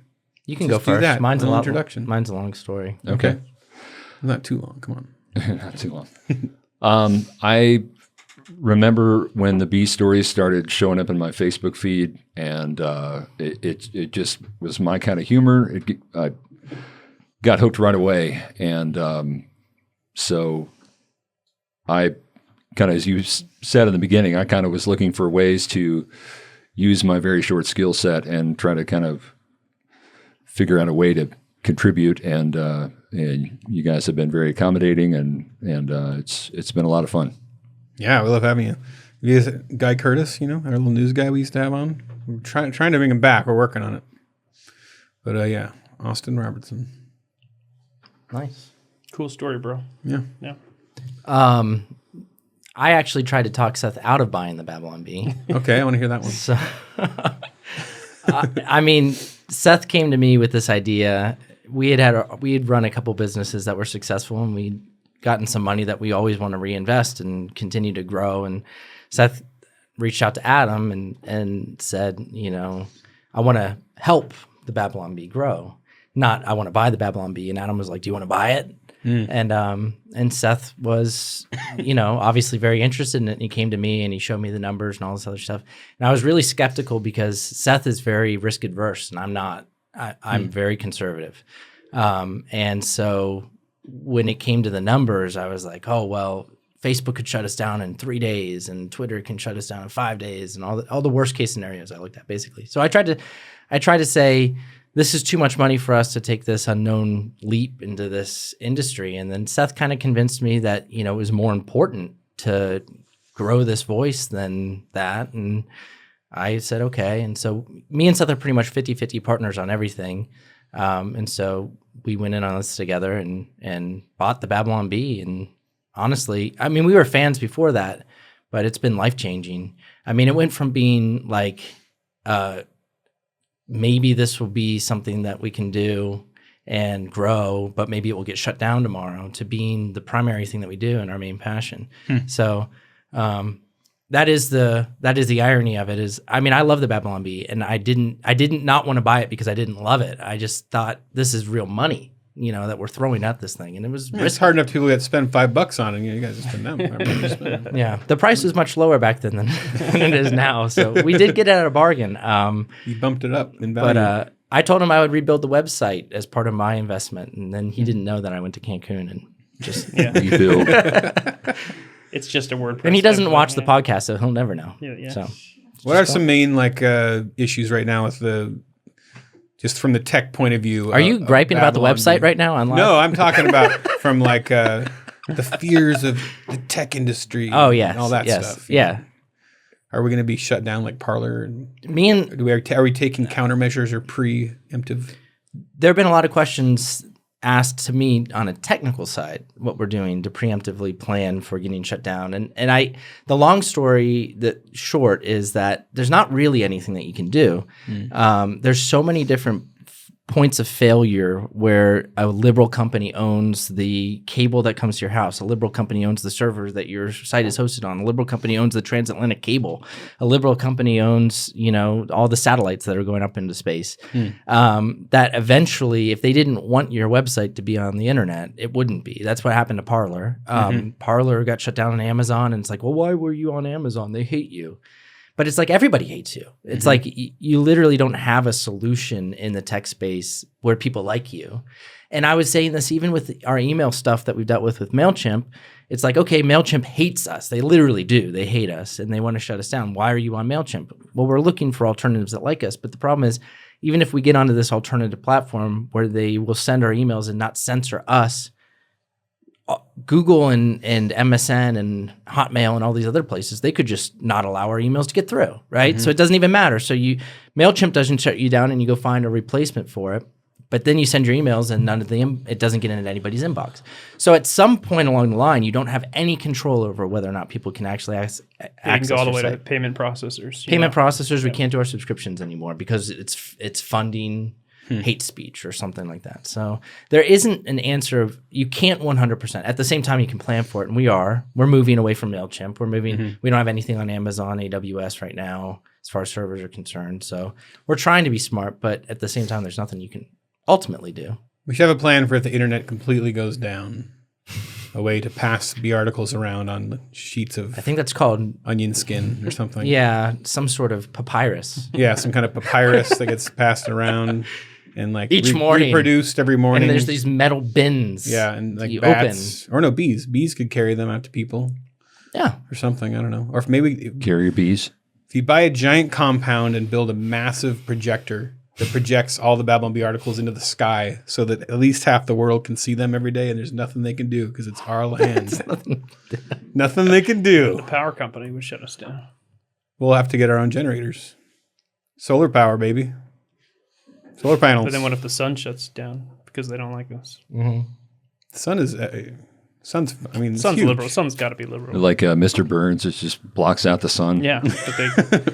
You can
Just
go
do
first.
that.
Mine's a
Little
lot.
introduction.
Mine's a long story.
Okay.
Not too long. Come on.
Not too long. I remember when the bee stories started showing up in my Facebook feed, and it just was my kind of humor. I got hooked right away, and so I kind of, as you said in the beginning, I kind of was looking for ways to use my very short skill set and try to kind of figure out a way to contribute, and you guys have been very accommodating, and it's been a lot of fun.
Yeah, we love having you. You guys, Guy Curtis, our little news guy we used to have on. We're trying to bring him back. We're working on it. But yeah, Austin Robertson.
Nice.
Cool story, bro.
Yeah.
Yeah.
I actually tried to talk Seth out of buying the Babylon Bee.
Okay, I want to hear that one.
So, I mean, Seth came to me with this idea. We had run a couple businesses that were successful, and we'd gotten some money that we always want to reinvest and continue to grow. And Seth reached out to Adam and said, I want to help the Babylon Bee grow. Not I want to buy the Babylon Bee. And Adam was like, do you want to buy it? And Seth was, obviously very interested in it. And he came to me and he showed me the numbers and all this other stuff. And I was really skeptical because Seth is very risk adverse and I'm not. I'm very conservative. And so when it came to the numbers, I was like, oh, well, Facebook could shut us down in 3 days and Twitter can shut us down in 5 days and all the worst case scenarios I looked at basically. So I tried to say, this is too much money for us to take this unknown leap into this industry. And then Seth kind of convinced me that, it was more important to grow this voice than that. And I said, okay. And so me and Seth are pretty much 50-50 partners on everything. And so we went in on this together and bought the Babylon Bee. And honestly, I mean, we were fans before that, but it's been life-changing. I mean, it went from being like, maybe this will be something that we can do and grow, but maybe it will get shut down tomorrow, to being the primary thing that we do and our main passion. So that is the irony of it. Is, I mean, I love the Babylon Bee, and I didn't not want to buy it because I didn't love it. I just thought this is real money, that we're throwing at this thing, and it was
It's hard enough people that spend $5 on it. You guys just spend them.
Yeah, the price was much lower back then than it is now. So we did get it at a bargain.
You bumped it up in value.
But I told him I would rebuild the website as part of my investment, and then he didn't know that I went to Cancun and just.
Rebuild.
It's just a WordPress.
And he doesn't
template,
watch the podcast, so he'll never know.
Yeah.
So
What are some main issues right now with just from the tech point of view?
are you griping about the
Babylon
website
Bee?
right now online?
No, I'm talking about from the fears of the tech industry.
Oh yes,
and all that
yes,
stuff.
Yeah.
Are we going to be shut down like Parler? And
Me and
are we taking countermeasures or preemptive?
there have been a lot of questions asked to me on a technical side, what we're doing to preemptively plan for getting shut down. And the long story, the short is that there's not really anything that you can do. There's so many different points of failure where a liberal company owns the cable that comes to your house. A liberal company owns the server that your site is hosted on. A liberal company owns the transatlantic cable. A liberal company owns, all the satellites that are going up into space. That eventually, if they didn't want your website to be on the internet, it wouldn't be. That's what happened to Parler. Parler got shut down on Amazon, and it's like, well, why were you on Amazon? They hate you. But it's like everybody hates you. It's like you literally don't have a solution in the tech space where people like you. And I was saying this even with our email stuff that we've dealt with MailChimp. It's like, okay, MailChimp hates us. They literally do. They hate us and they want to shut us down. Why are you on MailChimp? Well, we're looking for alternatives that like us. But the problem is, even if we get onto this alternative platform where they will send our emails and not censor us, Google and MSN and Hotmail and all these other places, they could just not allow our emails to get through, right? So it doesn't even matter. So MailChimp doesn't shut you down and you go find a replacement for it. But then you send your emails and it doesn't get into anybody's inbox. So at some point along the line, you don't have any control over whether or not people can actually access
You can go all the way
your
to
site.
payment processors.
Payment processors, we can't do our subscriptions anymore because it's funding hate speech or something like that. So there isn't an answer of, you can't 100%. At the same time, you can plan for it, and we're moving away from MailChimp. We're moving. We don't have anything on Amazon, AWS right now as far as servers are concerned. So we're trying to be smart, but at the same time, there's nothing you can ultimately do.
We should have a plan for if the internet completely goes down. A way to pass B articles around on sheets of
I think that's called
onion skin or something.
Yeah, some sort of papyrus.
Yeah, some kind of papyrus that gets passed around and like
Each morning.
reproduced every morning.
And there's these metal bins.
Yeah, and like
you
bats or no bees. Bees could carry them out to people
Yeah.
or something. I don't know. Or if maybe
Carrier bees.
if you buy a giant compound and build a massive projector that projects all the Babylon Bee articles into the sky so that at least half the world can see them every day and there's nothing they can do because it's our land. Nothing they can do.
The power company would shut us down.
We'll have to get our own generators. Solar power, baby. Solar panels.
But then what if the sun shuts down because they don't like us?
The sun is... sun's, I mean, it's
Sun's
huge.
liberal. Sun's got to be liberal.
Like Mr. Burns, it just blocks out the sun.
Yeah, but they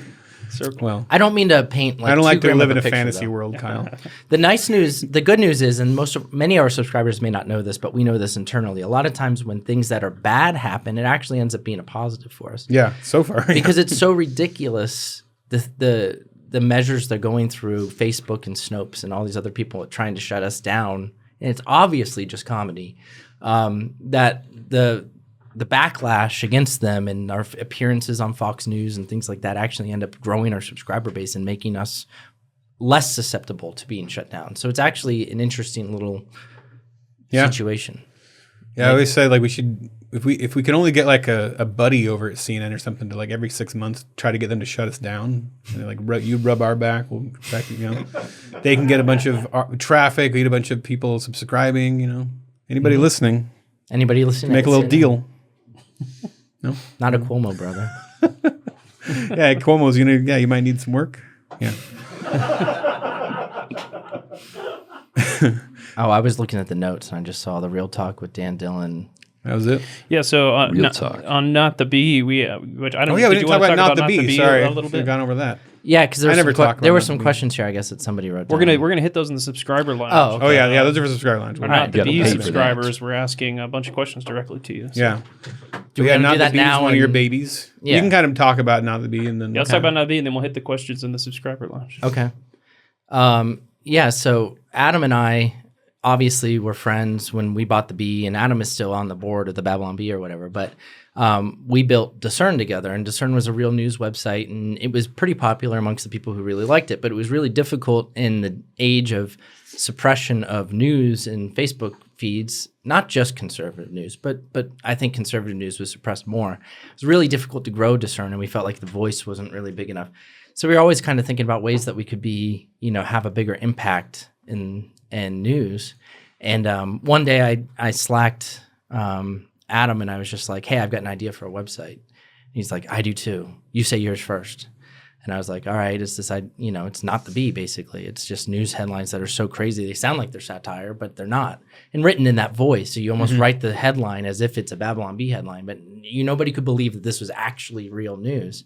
circle.
Well,
I don't mean to paint like
I don't like
too
to
grim
live
of
in a
picture,
fantasy
though.
world, Kyle.
The good news is, and many of our subscribers may not know this, but we know this internally. A lot of times when things that are bad happen, it actually ends up being a positive for us.
Yeah, so far.
Because it's so ridiculous, the measures they're going through, Facebook and Snopes and all these other people trying to shut us down, and it's obviously just comedy, that the backlash against them and our appearances on Fox News and things like that actually end up growing our subscriber base and making us less susceptible to being shut down. So it's actually an interesting little situation.
Yeah, I always say like we should if we can only get like a buddy over at CNN or something to like every 6 months try to get them to shut us down. And like you rub our back, we'll back you know. They can get a bunch of traffic, we get a bunch of people subscribing. You know, anybody listening,
Anybody listening?
make a little deal. No,
Not a Cuomo brother.
yeah, Cuomo's gonna. Yeah, you might need some work. Yeah.
Oh, I was looking at the notes and I just saw the Real Talk with Dan Dillon.
That was it.
Yeah, so
Real talk.
on Not the Bee, which I don't.
Oh yeah, we
did
didn't
you
talk
wanna
about Not the Bee. Sorry,
a little
we've
bit.
gone over that.
Yeah, because
I never talk about
there were
Not
some
the Bee.
questions here, I guess, that somebody wrote
We're
down.
gonna hit those in the subscriber line.
Oh, okay.
Oh yeah, those are for subscriber lines.
We're
All right,
Not the
gotta
Bee
pay for that.
subscribers. We're asking a bunch of questions directly to you. So.
Yeah.
Do we
yeah,
wanna
Not
do
the
that
Bee
now
is one of your
and-
babies.
Yeah.
You can kind of talk about Not the Bee and then
Yeah, let's talk about Not the Bee, and then we'll hit the questions in the subscriber lounge.
Okay. Yeah, so Adam and I obviously were friends when we bought the Bee, and Adam is still on the board of the Babylon Bee or whatever, but we built Discern together, and Discern was a real news website, and it was pretty popular amongst the people who really liked it, but it was really difficult in the age of suppression of news and Facebook feeds, not just conservative news, but I think conservative news was suppressed more. It was really difficult to grow Discern, and we felt like the voice wasn't really big enough. So we were always kind of thinking about ways that we could be, have a bigger impact in news. And one day I slacked Adam, and I was just like, hey, I've got an idea for a website. And he's like, I do too. You say yours first. And I was like, all right, it's this, it's Not the Bee, basically. It's just news headlines that are so crazy. They sound like they're satire, but they're not. And written in that voice. So you almost write the headline as if it's a Babylon Bee headline, but nobody could believe that this was actually real news.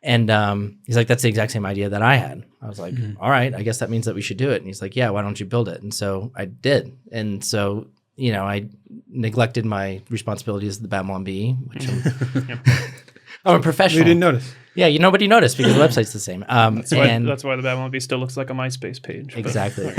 And he's like, that's the exact same idea that I had. I was like, all right, I guess that means that we should do it. And he's like, yeah, why don't you build it? And so I did. And so, I neglected my responsibilities at the Babylon Bee, which I'm a professional.
You didn't notice.
Yeah, nobody noticed because the website's the same.
That's why the Babylon Bee still looks like a MySpace page. but-
Exactly.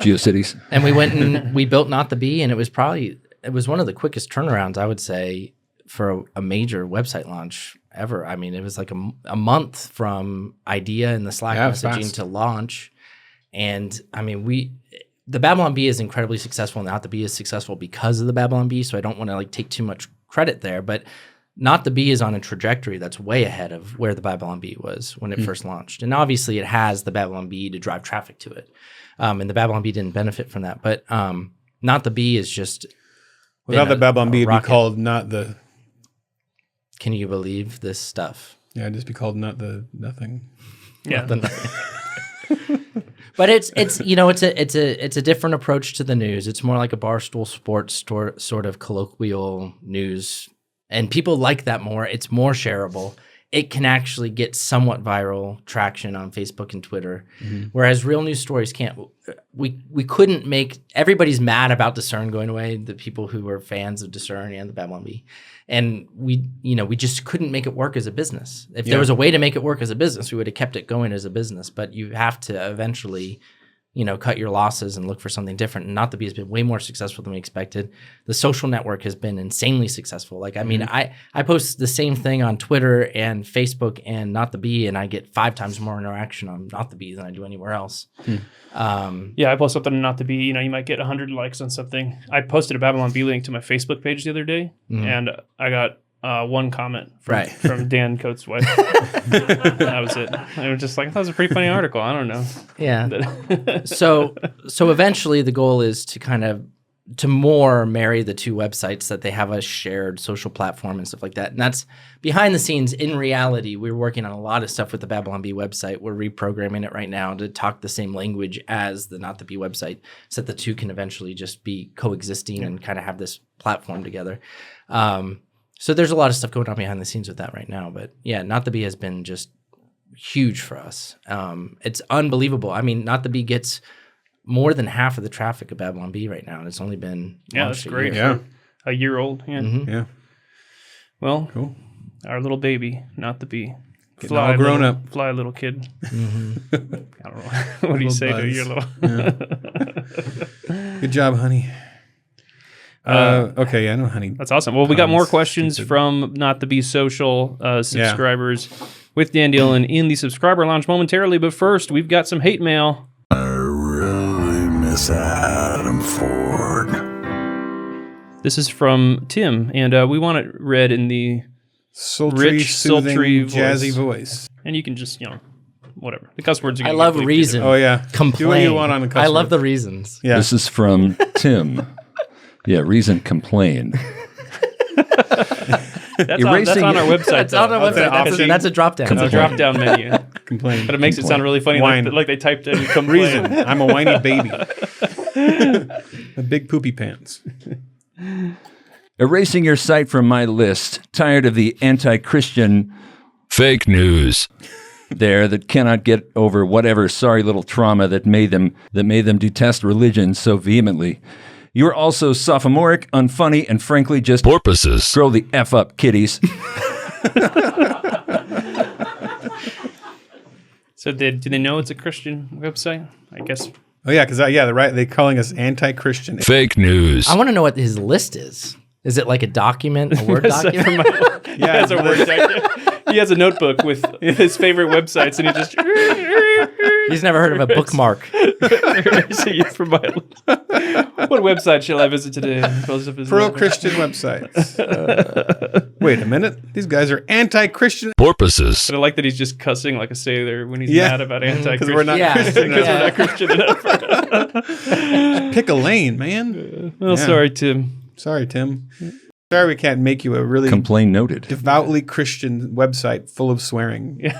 GeoCities.
And we went and we built Not the Bee, and it was one of the quickest turnarounds, I would say, for a major website launch ever. I mean, it was like a month from idea in the Slack messaging
fast.
to launch. And I mean, the Babylon Bee is incredibly successful, and Not the Bee is successful because of the Babylon Bee. So I don't want to like take too much credit there, but Not the Bee is on a trajectory that's way ahead of where the Babylon Bee was when it first launched. And obviously it has the Babylon Bee to drive traffic to it. And the Babylon Bee didn't benefit from that. But Not the Bee is just...
Without the Babylon Bee, it'd be called Not the...
Can you believe this stuff?
Yeah, it'd just be called Not the Nothing.
Yeah.
But it's a different approach to the news. It's more like a Barstool Sports sort of colloquial news, and people like that more. It's more shareable. It can actually get somewhat viral traction on Facebook and Twitter, whereas real news stories can't. We couldn't make. Everybody's mad about Discern going away. The people who were fans of Discern and the Babylon Bee, and we just couldn't make it work as a business. If there was a way to make it work as a business, we would have kept it going as a business. But you have to eventually, cut your losses and look for something different. And Not the Bee has been way more successful than we expected. The social network has been insanely successful. Like, I mean, I post the same thing on Twitter and Facebook and Not the Bee, and I get 5 times more interaction on Not the Bee than I do anywhere else.
I post something on Not the Bee. You might get 100 likes on something. I posted a Babylon Bee link to my Facebook page the other day, and I got 1 comment from Dan Coates' wife. That was it. I was just like, that was a pretty funny article. I don't know.
Yeah. So eventually the goal is to more marry the two websites, that they have a shared social platform and stuff like that. And that's behind the scenes. In reality, we're working on a lot of stuff with the Babylon Bee website. We're reprogramming it right now to talk the same language as the Not the Bee website, so that the two can eventually just be coexisting and kind of have this platform together. So there's a lot of stuff going on behind the scenes with that right now. But yeah, Not the Bee has been just huge for us. It's unbelievable. I mean, Not the Bee gets more than half of the traffic of Babylon Bee right now, and it's only been
that's great.
Yeah,
a year old. Yeah.
Yeah.
Well,
Cool.
Our little baby, Not the Bee.
Getting all grown up.
Fly, little kid. I don't know. What do you say to your little?
Good job, honey. Okay, I know, honey.
That's awesome. Well, we got more questions from Not the Bee social subscribers with Dan Dillon in the subscriber lounge momentarily. But first, we've got some hate mail.
I really miss Adam Ford.
This is from Tim, and we want it read in the
Sultry,
rich,
soothing,
sultry
jazzy voice.
And you can just, whatever. The cuss words are
I
gonna
love
get bleeped
reason.
Oh, yeah.
Complain.
Do what you want on the cuss
I love
word.
the reasons.
Yeah.
This is from Tim. Yeah, reason complain.
That's on our website.
That's on our website. That's a drop down.
It's a drop down menu.
Complain.
But it makes it sound really funny, like they typed in complain.
Reason. I'm a whiny baby. A big poopy pants.
Erasing your site from my list. Tired of the anti-Christian
Fake news.
there that cannot get over whatever sorry little trauma that made them detest religion so vehemently. You are also sophomoric, unfunny, and frankly just
Porpoises.
grow the F up, kiddies.
So do they know it's a Christian website? I guess.
Oh, yeah, because they're calling us anti-Christian.
Fake news.
I want to know what his list is. Is it like a document, a Word document?
Yeah,
It's a Word document. He has a notebook with his favorite websites, and he just
He's never heard of a bookmark.
erasing it from my list. What website shall I visit today?
Pro-Christian websites. Wait a minute. These guys are anti-Christian.
Porpoises.
But I like that he's just cussing like a sailor when he's
Yeah.
mad about anti-Christian.
Because we're not
Yeah.
Christian.
Because
Yeah.
we're not Christian enough.
Pick a lane, man.
Well,
Yeah.
sorry, Tim.
Sorry, Tim. Sorry we can't make you a really
Complain noted.
devoutly Christian website full of swearing.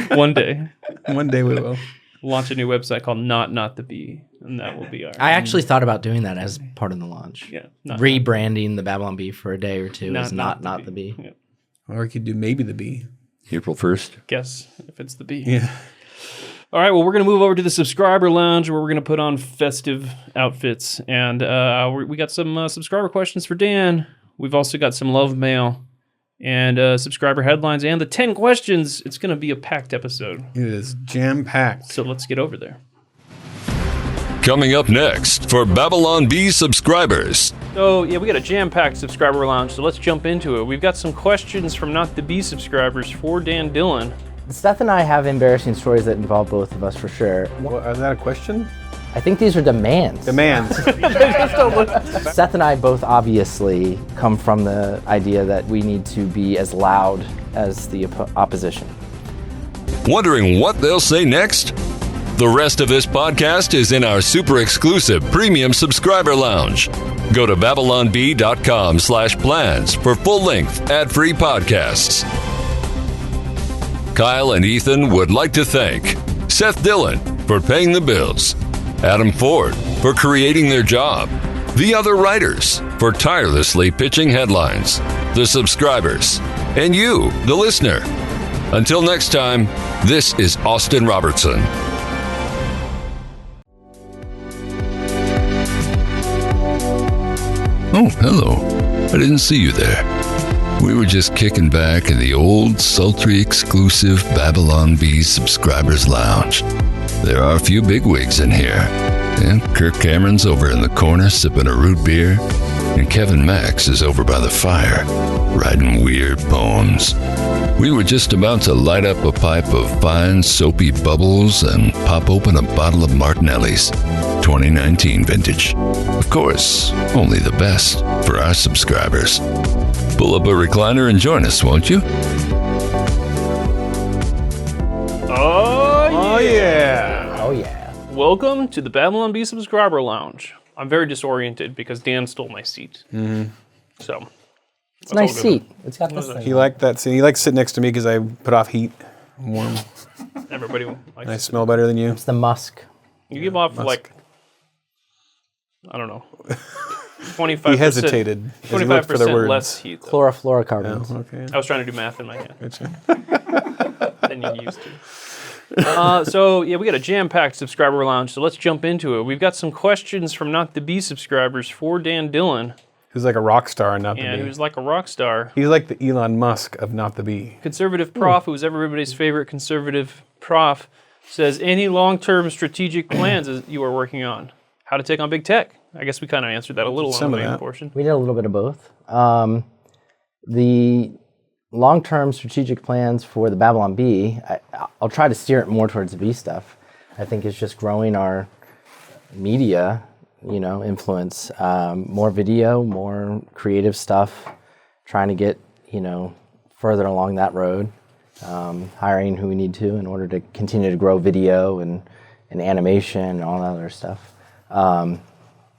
One day,
One day we will.
launch a new website called Not the Bee, and that will be our.
I actually thought about doing that as part of the launch.
Yeah, not-
Rebranding the Babylon Bee for a day or two
Not-
as
not
not
the
the bee.
Yeah.
Or you could do maybe the bee.
April 1st.
Guess if it's the Bee.
Yeah.
All right, well, we're going to move over to the subscriber lounge where we're going to put on festive outfits. And we got some subscriber questions for Dan. We've also got some love mail and subscriber headlines and the 10 questions. It's going to be a packed episode.
It is jam-packed.
So let's get over there.
Coming up next for Babylon Bee subscribers.
So, yeah, we got a jam-packed subscriber lounge, so let's jump into it. We've got some questions from Not the Bee subscribers for Dan Dillon.
Seth and I have embarrassing stories that involve both of us for sure.
Well, is that a question?
I think these are demands.
Demands.
Seth and I both obviously come from the idea that we need to be as loud as the opposition.
Wondering what they'll say next? The rest of this podcast is in our super exclusive premium subscriber lounge. Go to babylonbee.com/plans for full-length ad-free podcasts. Kyle and Ethan would like to thank Seth Dillon for paying the bills, Adam Ford for creating their job, the other writers for tirelessly pitching headlines, the subscribers, and you, the listener. Until next time, this is Austin Robertson. Oh, hello. I didn't see you there. We were just kicking back in the old, sultry, exclusive Babylon Bee subscribers lounge. There are a few bigwigs in here, and Kirk Cameron's over in the corner sipping a root beer, and Kevin Max is over by the fire, writing weird poems. We were just about to light up a pipe of fine, soapy bubbles and pop open a bottle of Martinelli's 2019 vintage. Of course, only the best for our subscribers. Pull up a recliner and join us, won't you?
Oh,
yeah.
Oh, yeah.
Welcome to the Babylon Bee subscriber lounge. I'm very disoriented because Dan stole my seat. Mm-hmm. So...
It's a nice seat. It's got this thing.
He liked that seat. He likes sitting next to me because I put off heat. I'm warm.
Everybody likes
I smell better than you.
It's the musk.
You give off like, I don't know, 25%.
He hesitated.
25% less heat. Though.
Chlorofluorocarbons.
Oh, okay.
I was trying to do math in my head. Than you used to. So, yeah, we got a jam-packed subscriber lounge, so let's jump into it. We've got some questions from Not the Bee subscribers for Dan Dillon.
Who's like a rock star and Not the Bee.
Yeah, he was like a rock star.
He's like the Elon Musk of Not the Bee.
Conservative prof, who's everybody's favorite conservative prof, says, any long-term strategic plans you are working on? How to take on big tech? I guess we kind of answered that a little on the main portion.
We did a little bit of both. The long-term strategic plans for the Babylon Bee, I'll try to steer it more towards the Bee stuff. I think it's just growing our media influence, more video, more creative stuff, trying to get, further along that road, hiring who we need to in order to continue to grow video and animation and all that other stuff.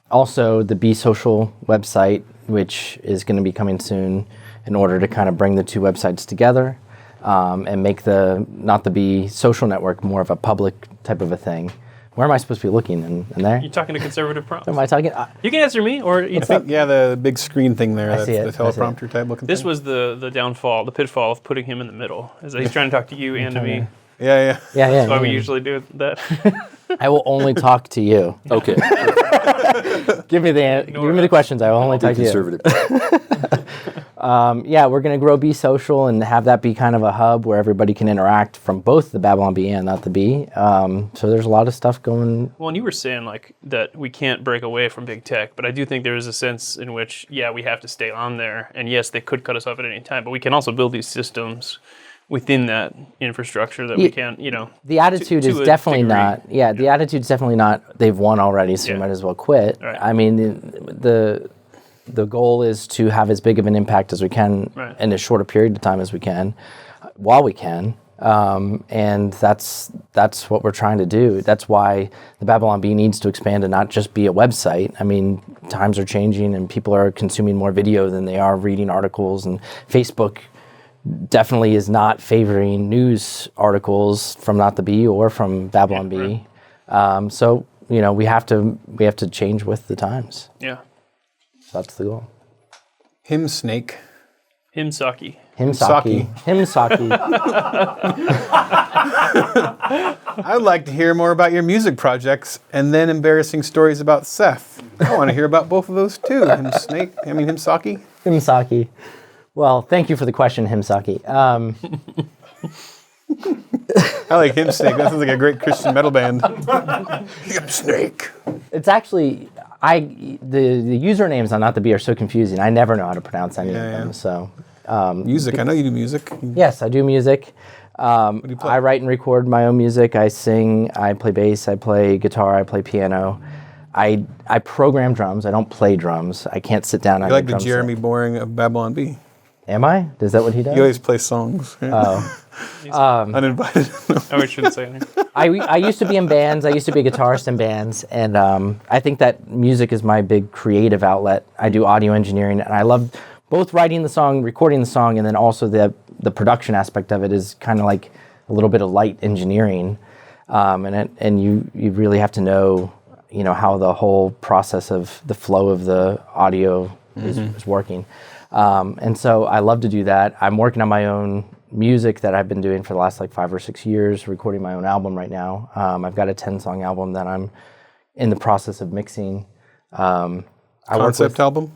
Also, the Be Social website, which is going to be coming soon in order to kind of bring the two websites together and make the Not the Bee social network more of a public type of a thing. Where am I supposed to be looking? In there?
You're talking to conservative prompts.
Am I talking?
You can answer me, or
I think, the big screen thing there. That's
see it.
the teleprompter type looking
this
thing.
was the downfall, the pitfall of putting him in the middle. Is that he's trying to talk to you and to me.
Yeah.
That's why we usually do that.
I will only talk to you.
Okay.
Give me the questions. I will only talk to you.
Conservative.
We're going to grow Be Social and have that be kind of a hub where everybody can interact from both the Babylon Bee and Not the Bee. So there's a lot of stuff going.
Well, and you were saying like that we can't break away from big tech, but I do think there is a sense in which, we have to stay on there. And yes, they could cut us off at any time, but we can also build these systems within that infrastructure that we can,
The attitude is definitely not. Yeah, the attitude's definitely not. They've won already, so you might as well quit.
Right.
I mean, the goal is to have as big of an impact as we can in as short a period of time as we can, while we can, and that's what we're trying to do. That's why the Babylon Bee needs to expand and not just be a website. I mean, times are changing, and people are consuming more video than they are reading articles, and Facebook definitely is not favoring news articles from Not the Bee or from Babylon Bee. So we have to change with the times.
Yeah.
So that's the goal.
Him Snake.
Himsaki.
Himsaki.
I would like to hear more about your music projects and then embarrassing stories about Seth. I want to hear about both of those too. Himsaki.
Himsaki. Well, thank you for the question, Himsaki.
I like Him Snake. That sounds like a great Christian metal band. Him Snake.
It's actually the usernames on Not the Bee are so confusing. I never know how to pronounce any of them. So
music. I know you do music.
yes, I do music.
What do you play?
I write and record my own music. I sing. I play bass. I play guitar. I play piano. I program drums. I don't play drums. I can't sit down.
You're like the Jeremy Boring of Babylon Bee.
Am I? Is that what he does?
You always play songs. Uninvited.
Oh, we shouldn't say anything.
I used to be in bands. I used to be a guitarist in bands, and I think that music is my big creative outlet. I do audio engineering, and I love both writing the song, recording the song, and then also the production aspect of it is kind of like a little bit of light engineering, and you really have to know how the whole process of the flow of the audio is working. And so I love to do that. I'm working on my own music that I've been doing for the last 5 or 6 years, recording my own album right now. I've got a 10-song album that I'm in the process of mixing.
Concept album?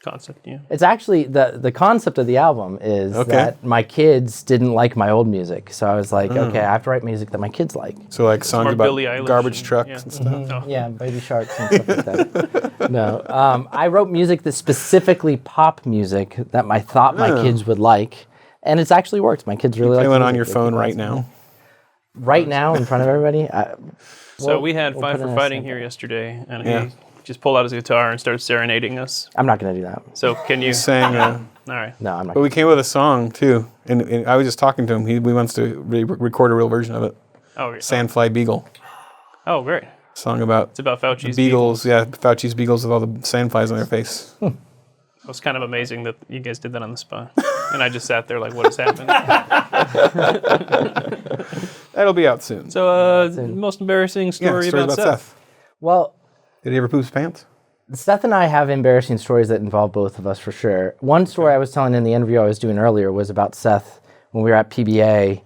Concept, yeah.
It's actually, the concept of the album is that my kids didn't like my old music. So I was like, okay, I have to write music that my kids like.
So songs about
Billie Eilish
garbage trucks and stuff?
Oh.
Yeah, Baby Sharks and stuff like that. No, I wrote music that's specifically pop music that I thought my kids would like. And it's actually worked. My kids really like it.
Play one on your phone right now.
Right now in front of everybody?
So we had
we'll
Five
put it
for
in a
Fighting
second.
here yesterday, and he just pulled out his guitar and started serenading us.
I'm not going to do that.
So can you...
Sang,
All right.
No, I'm not.
but we came with a song too, and I was just talking to him. He wants to record a real version of it.
Oh, yeah.
Sandfly Beagle.
Oh, great.
Song about
It's about Fauci's
beagles. Yeah, Fauci's beagles with all the sandflies on their face.
It was kind of amazing that you guys did that on the spot. And I just sat there like, what has happened?
That'll be out soon.
So, most embarrassing story
stories
about Seth.
Well,
Did he ever poop his pants?
Seth and I have embarrassing stories that involve both of us for sure. One story I was telling in the interview I was doing earlier was about Seth when we were at PBA.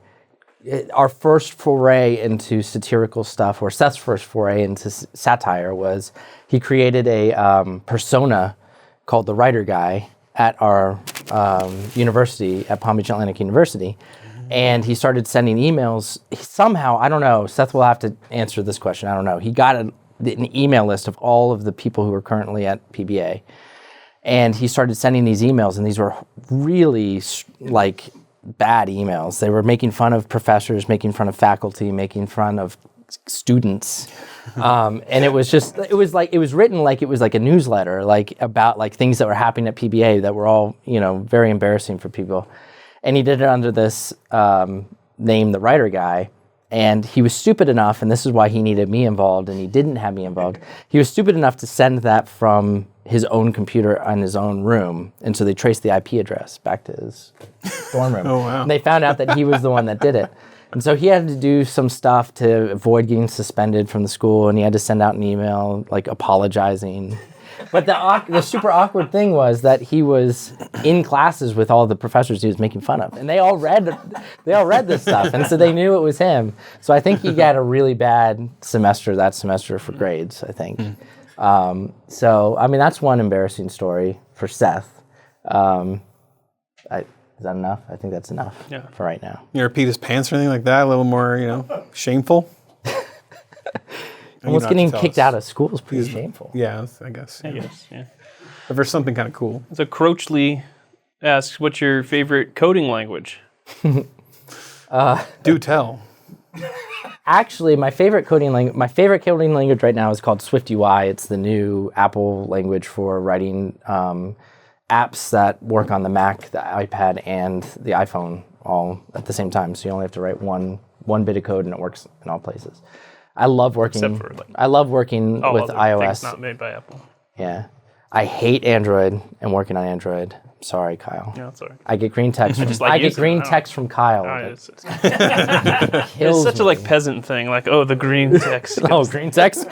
Our first foray into satirical stuff, or Seth's first foray into satire, was he created a persona called the Writer Guy at our university, at Palm Beach Atlantic University. And he started sending emails. Somehow, I don't know, Seth will have to answer this question, I don't know. He got an email list of all of the people who are currently at PBA. And he started sending these emails, and these were really bad emails. They were making fun of professors, making fun of faculty, making fun of students. And it was written like it was like a newsletter, about things that were happening at PBA that were all, very embarrassing for people. And he did it under this name, the Writer Guy. And he was stupid enough, and this is why he needed me involved, and he didn't have me involved. He was stupid enough to send that from his own computer in his own room. And so they traced the IP address back to his dorm room.
Oh, wow.
And they found out that he was the one that did it. And so he had to do some stuff to avoid getting suspended from the school, and he had to send out an email apologizing. But the super awkward thing was that he was in classes with all the professors he was making fun of, and they all read this stuff, and so they knew it was him. So I think he got a really bad semester that semester for grades, I think. So I mean, that's one embarrassing story for Seth. Is that enough? I think that's enough for right now.
You ever peed his pants or anything like that? A little more, shameful?
Almost getting kicked out of school is pretty shameful.
Yeah, I guess.
I guess, yeah.
But there's something kind of cool.
So Croachley asks, what's your favorite coding language?
Do tell.
Actually, my favorite coding language right now is called SwiftUI. It's the new Apple language for writing apps that work on the Mac, the iPad, and the iPhone all at the same time. So you only have to write one bit of code, and it works in all places. I love working.
Except for
I love working with
other
iOS.
things not made by Apple.
Yeah, I hate Android and working on Android. Sorry, Kyle.
Yeah, sorry.
I get green text.
just like
I get
using
green
it.
text from Kyle.
It's
Kills
such a
me.
peasant thing, the green text.
Oh, green text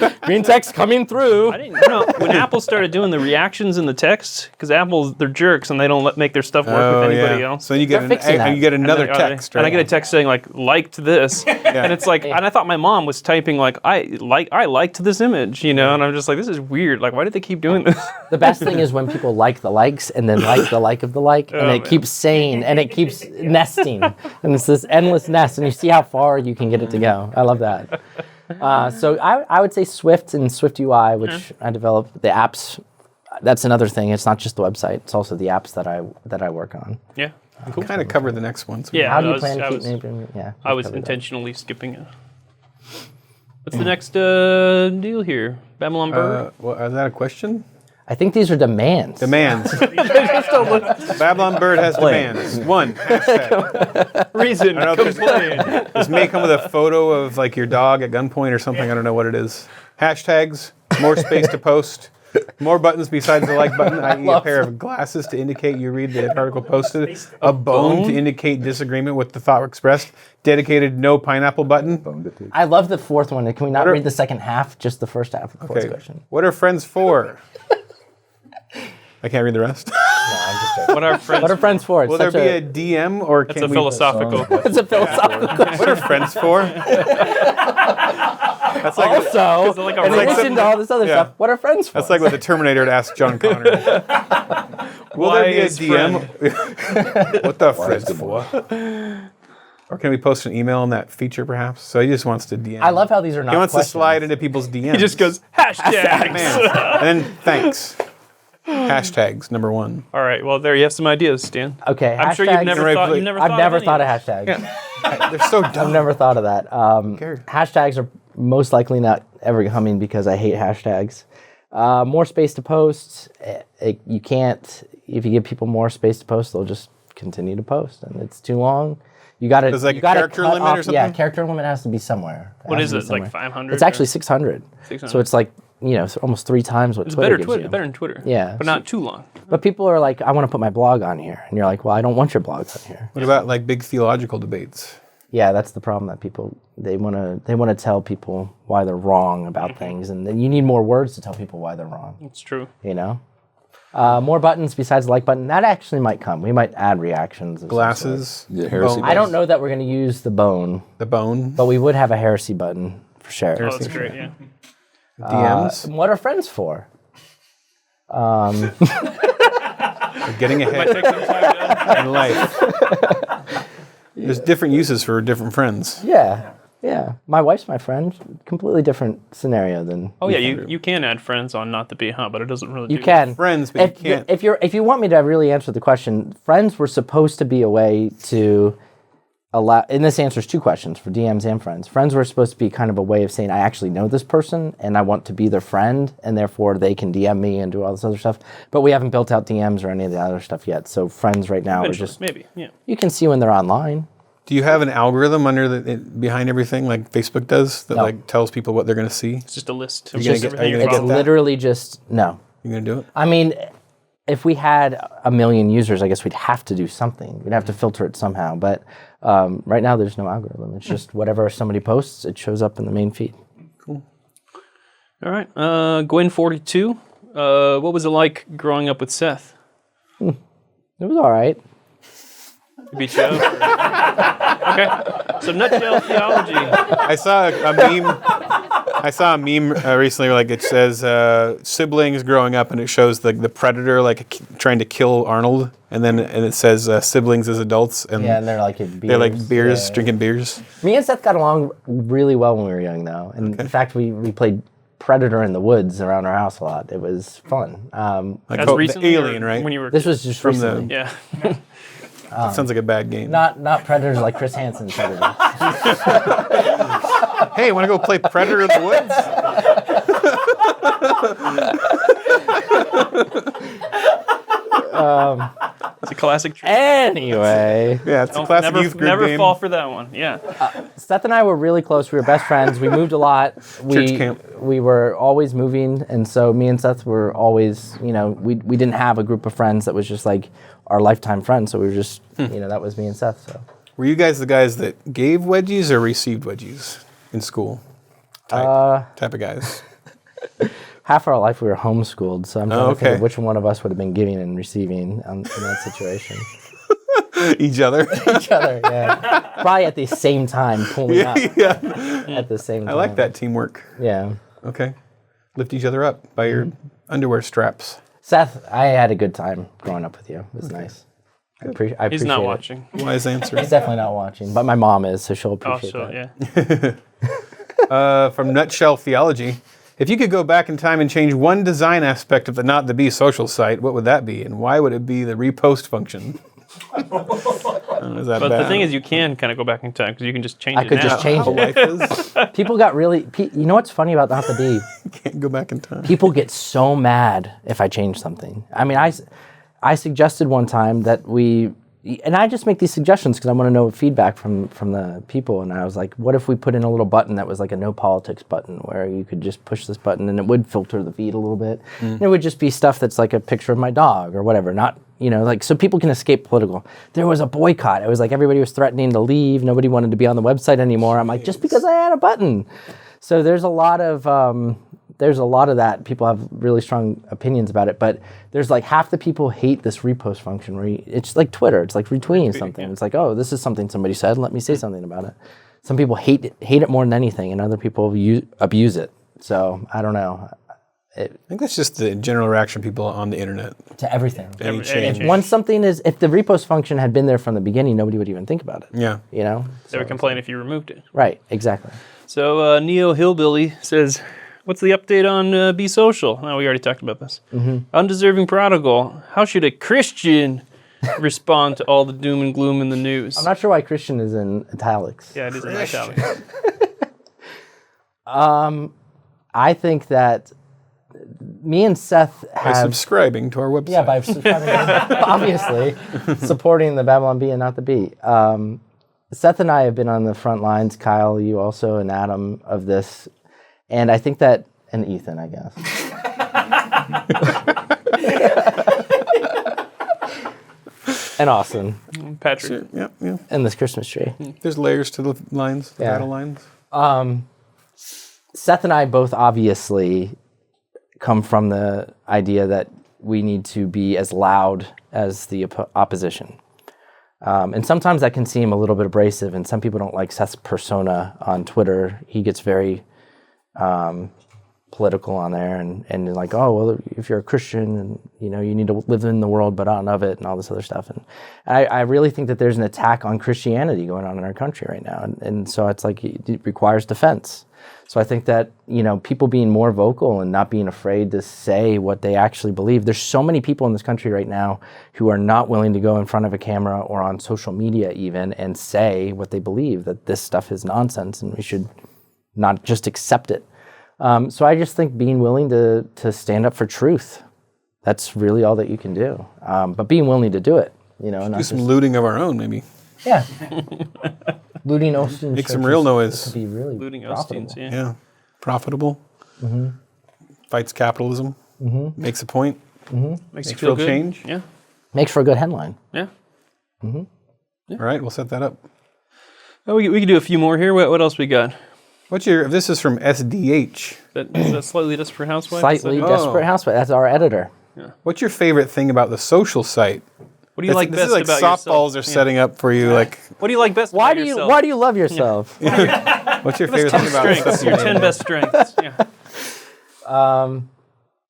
coming through.
I didn't, when Apple started doing the reactions in the text, because they're jerks and they don't make their stuff work with anybody else.
So you get another text, right?
And I get a text saying liked this, and it's and I thought my mom was typing I liked this image, and I'm just like, this is weird. Why did they keep doing this?
The best thing is when people like the likes and then like the like of the like, and it keeps saying, and it keeps nesting, and it's this endless nest, and you see how far you can get it to go. I love that. So I would say Swift and Swift UI, which I developed. The apps, that's another thing. It's not just the website; it's also the apps that I work on.
Yeah.
Cool. Kind of covered the next one. So
Yeah.
How do
I
you
was-
plan to
I
keep
was-
naming? Yeah,
I was
covered that.
intentionally skipping it. What's the next deal here? Babylon Bird?
well, is that a question?
I think these are demands.
Demands. Babylon Bird has demands. 1, hashtag.
Reason
I don't know if
complain.
this may come with a photo of like your dog at gunpoint or something. I don't know what it is. Hashtags, more space to post, more buttons besides the like button, i.e. a pair of glasses to indicate you read the article posted, a bone to indicate disagreement with the thought expressed, dedicated no pineapple button.
I love the fourth one. Can we not read the second half, just the first half of the fourth
Okay.
question?
What are friends for? I can't read the rest.
What are friends?
What are friends for? It's
Will there
such
be a DM or
That's
can
a
we?
philosophical.
It's a philosophical question.
What are friends for? That's like
Also,
like a
in
robot?
addition to all this other
Yeah.
stuff, what are friends for?
that's like what the Terminator had asked John Connor. Will
Why
there be a
is
DM? What the friends for? Or can we post an email in that feature, perhaps? So he just wants to DM.
I love how these are not
He wants to
questions.
slide into people's DMs.
He just goes, hashtags.
Man. And then thanks. Hashtags, number 1.
All right, well, there you have some ideas, Stan.
Okay,
I'm sure you've
hashtags-
never
Right,
thought,
please.
you've never
I've
thought
never
of
thought of
any
hashtags.
They're so dumb.
I've never thought of that.
cares?
Hashtags are most likely not ever coming because I hate hashtags. More space to post. You can't, if you give people more space to post, they'll just continue to post, and it's too long. You got to.
There's like
you
a
gotta
character
cut
limit or
off- Yeah,
something?
character limit has to be somewhere.
What
has
is
to be
it, like
somewhere.
500?
It's actually 600.
600.
So it's like, it's almost 3 times what
It's
Twitter
better,
gives
Twitter,
you.
better than Twitter.
Yeah.
But not too long.
But people are like, I want to put my blog on here, and you're like, well, I don't want your blog on here.
What about like big theological debates?
Yeah, that's the problem, that people they want to tell people why they're wrong about things, and then you need more words to tell people why they're wrong.
It's true.
More buttons besides the like button. That actually might come. We might add reactions. Of some
Glasses,
Yeah, heresy
bone-
sort. I don't know that we're going to use the bone,
the bone,
but we would have a heresy button for sure.
Oh, that's great, yeah.
DMs,
What are friends for?
getting ahead
Take some time to-
in life. There's different uses for different friends.
Yeah. My wife's my friend. Completely different scenario than.
Oh, yeah, you can add friends on Not the Bee, huh? But it doesn't really
You
do
can.
Friends, but you can't.
If you want me to really answer the question, friends were supposed to be a way to allow, and this answers 2 questions for DMs and friends. Friends were supposed to be kind of a way of saying, I actually know this person and I want to be their friend, and therefore they can DM me and do all this other stuff. But we haven't built out DMs or any of the other stuff yet. So friends right now are
Eventually,
just,
maybe, yeah.
you can see when they're online.
Do you have an algorithm behind everything like Facebook does that
No.
like tells people what they're going to see?
It's just a list of
You're gonna
everything
are you
you're
gonna
It's
get
following.
that?
literally just, no.
You going to do it?
I mean, if we had 1 million users, I guess we'd have to do something. We'd have to filter it somehow. But right now, there's no algorithm. It's just whatever somebody posts, it shows up in the main feed.
All right. Gwen42, what was it like growing up with Seth?
It was all right.
Beat you up? Okay. So nutshell theology.
I saw a meme. I saw a meme recently, like it says siblings growing up, and it shows the predator trying to kill Arnold, and it says siblings as adults, and
Yeah, and they're like
they're like beers, drinking beers.
Me and Seth got along really well when we were young, though. And in fact, we played Predator in the woods around our house a lot. It was fun.
Like
That's
the
recently, or
Alien, right?
When you were
This was just
From the-
recently.
yeah.
That sounds like a bad game.
Not Predators like Chris Hansen's Predator.
Hey, want to go play Predator in the woods?
It's a classic trick.
Anyway,
Yeah, it's a classic youth group
never
game.
fall for that one. Yeah.
Seth and I were really close. We were best friends. We moved a lot.
Church camp.
We were always moving, and so me and Seth were always, we didn't have a group of friends that was just like our lifetime friends. So we were just, that was me and Seth. So
Were you guys the guys that gave wedgies or received wedgies in school? Type of guys.
half our life we were homeschooled. So I'm trying to think
okay.
of which one of us would have been giving and receiving in that situation.
Each other.
Each other, yeah. Probably at the same time, pulling up
Yeah.
at the same time.
I like that teamwork.
Yeah.
Okay. Lift each other up by your underwear straps.
Seth, I had a good time growing up with you. It was nice. I appreciate
He's not
it.
watching.
Wise answer.
He's definitely not watching, but my mom is, so she'll
Oh,
appreciate
so
that.
yeah.
From Nutshell Theology. If you could go back in time and change one design aspect of the Not the Bee social site, what would that be? And why would it be the repost function?
But the thing is, you can kind of go back in time because you can just change it
I could
now.
just change
How
it.
life is.
People got really. You know what's funny about Not the Bee?
Can't go back in time.
People get so mad if I change something. I mean, I suggested one time that we, and I just make these suggestions because I want to know feedback from the people. And I was like, what if we put in a little button that was like a no politics button where you could just push this button and it would filter the feed a little bit. And it would just be stuff that's like a picture of my dog or whatever, not, like, so people can escape political. There was a boycott. It was like everybody was threatening to leave. Nobody wanted to be on the website anymore. I'm like, just because I had a button. So there's a lot of that. People have really strong opinions about it, but there's like half the people hate this repost function where it's like Twitter. It's like retweeting something. Yeah. It's like, oh, this is something somebody said. Let me say something about it. Some people hate it more than anything, and other people abuse it. So I don't know.
I think that's just the general reaction of people on the internet.
To everything.
Any change.
If the repost function had been there from the beginning, nobody would even think about it.
Yeah.
They would complain if you removed it.
Right, exactly.
So Neo Hillbilly says, what's the update on Be Social? Oh, we already talked about this. Undeserving prodigal. How should a Christian respond to all the doom and gloom in the news?
I'm not sure why Christian is in italics.
Yeah, it is in italics.
I think that me and Seth
By
have...
subscribing to our website.
Yeah, by subscribing, obviously, supporting the Babylon Bee and Not the Bee. Seth and I have been on the front lines, Kyle, you also, and Adam, of this. And I think that, and Ethan, I guess. And Austin.
Patrick.
Sure. Yeah.
And this Christmas tree.
There's layers to the lines, the battle lines.
Seth and I both obviously come from the idea that we need to be as loud as the opposition. And sometimes that can seem a little bit abrasive, and some people don't like Seth's persona on Twitter. He gets very political on there and like, oh, well, if you're a Christian, and you need to live in the world but not of it, and all this other stuff. And I really think that there's an attack on Christianity going on in our country right now. And so it's like it requires defense. So I think that, people being more vocal and not being afraid to say what they actually believe. There's so many people in this country right now who are not willing to go in front of a camera or on social media even and say what they believe, that this stuff is nonsense and we should not just accept it. So I just think being willing to stand up for truth, that's really all that you can do. But being willing to do it, not
do some looting of our own, maybe.
Yeah. Looting Austin.
Make some real noise.
Could be really
Looting
profitable.
Ostins, yeah.
Yeah. Profitable. Fights capitalism. Makes a point.
Makes you
real
feel good.
change.
Yeah.
Makes for a good headline.
Yeah.
All right, we'll set that up.
Oh, we can do a few more here. What else we got?
This is from SDH.
Is that Slightly Desperate Housewife?
Slightly Desperate Housewife. That's our editor.
What's your favorite thing about the social site?
What do you like
this
best
is like
about
softballs
yourself?
are setting up for you. Like,
What do you like best
Why
about
do you
yourself?
Why do you love yourself?
what's your favorite thing about
Strengths, your 10 best strengths. Yeah.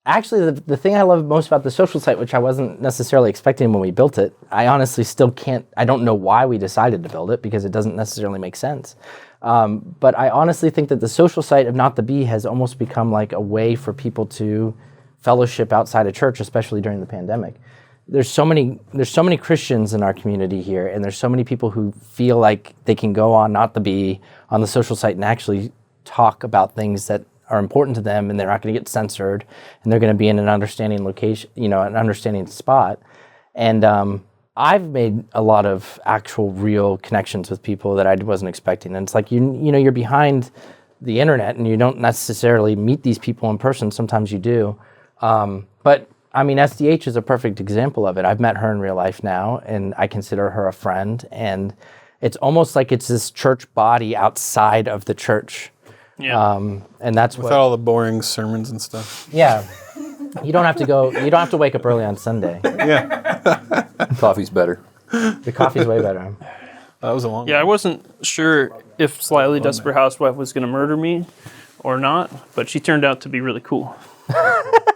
Actually, the thing I love most about the social site, which I wasn't necessarily expecting when we built it, I honestly still can't. I don't know why we decided to build it because it doesn't necessarily make sense. But I honestly think that the social site of Not the Bee has almost become like a way for people to fellowship outside of church, especially during the pandemic. There's so many Christians in our community here, and there's so many people who feel like they can go on Not the Bee on the social site and actually talk about things that are important to them, and they're not going to get censored, and they're going to be in an understanding location, an understanding spot. And I've made a lot of actual real connections with people that I wasn't expecting. And it's like, you're behind the internet and you don't necessarily meet these people in person. Sometimes you do. But I mean, SDH is a perfect example of it. I've met her in real life now, and I consider her a friend. And it's almost like it's this church body outside of the church.
Yeah.
And that's
without all the boring sermons and stuff.
Yeah. You don't have to go. You don't have to wake up early on Sunday.
Yeah.
Coffee's better.
The coffee's way better.
That was a long.
Yeah, I wasn't sure if Slightly Desperate Housewife was going to murder me or not, but she turned out to be really cool.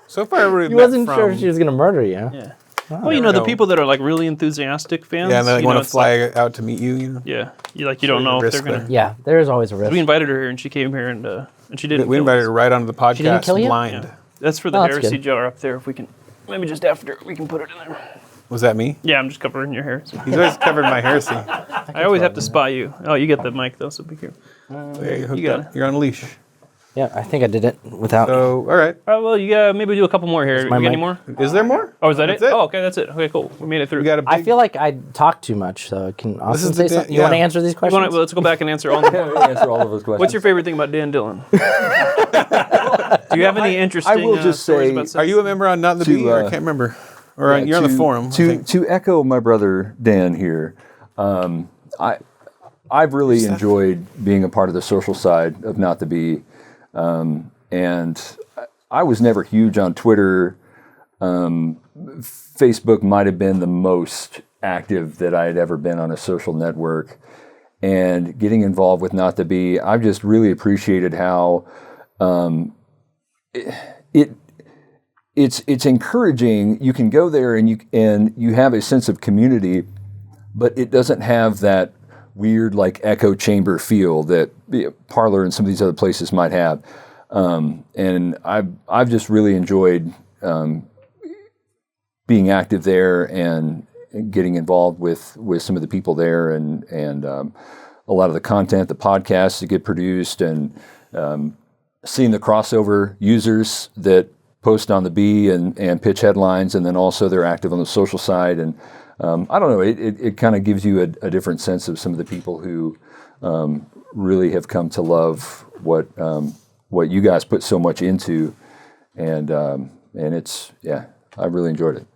So far, everybody
You wasn't sure if she was going to murder you.
Yeah. Well, you know, the people that are like really enthusiastic fans.
Yeah, and they
you
want
know,
to
it's
fly out to meet you. You know.
Yeah, you don't know if
risk
they're gonna.
there.
Yeah, there's always a risk.
We invited her here, and she came here, and she didn't.
We
kill
invited
us.
her right onto the podcast
didn't kill you?
blind.
Yeah. That's for the
Oh, that's
heresy
good.
jar up there. If we can, maybe just after we can put it in there.
Was that me?
Yeah, I'm just covering your hair. So.
He's always covered my heresy.
I always have to spy you. Oh, you get the mic though, so be careful.
You
got
got You're on a leash.
Yeah, I think I did it without.
So, all right.
Oh well, you got maybe do a couple more here. You
my
got any
mic-
more?
Is there more?
Oh, is that
That's
it?
it.
Oh, okay, that's it. Okay, cool. We made it through.
We got a big,
I feel like I talk too much, so I can Austin
is
say
the da-
something. You want to
yeah.
answer these
You
questions?
wanna- well, let's go back and answer all.
Answer all of those questions.
What's your favorite thing about Dan Dillon? Do you have any interesting?
I will just
stories
say-
about sex?
Are you a member on Not the
To,
Bee? Or I can't remember. Or you're on the forum. I think.
To echo my brother Dan here, I've really enjoyed being a part of the social side of Not the Bee, and I was never huge on Twitter. Facebook might have been the most active that I had ever been on a social network, and getting involved with Not the Bee, I've just really appreciated how it's encouraging. You can go there and you have a sense of community, but it doesn't have that weird like echo chamber feel that Parler and some of these other places might have. And I've just really enjoyed being active there and getting involved with some of the people there and a lot of the content, the podcasts that get produced, and seeing the crossover users that post on the Bee and pitch headlines, and then also they're active on the social side. And I don't know, it kind of gives you a different sense of some of the people who really have come to love what you guys put so much into, and it's I really enjoyed it.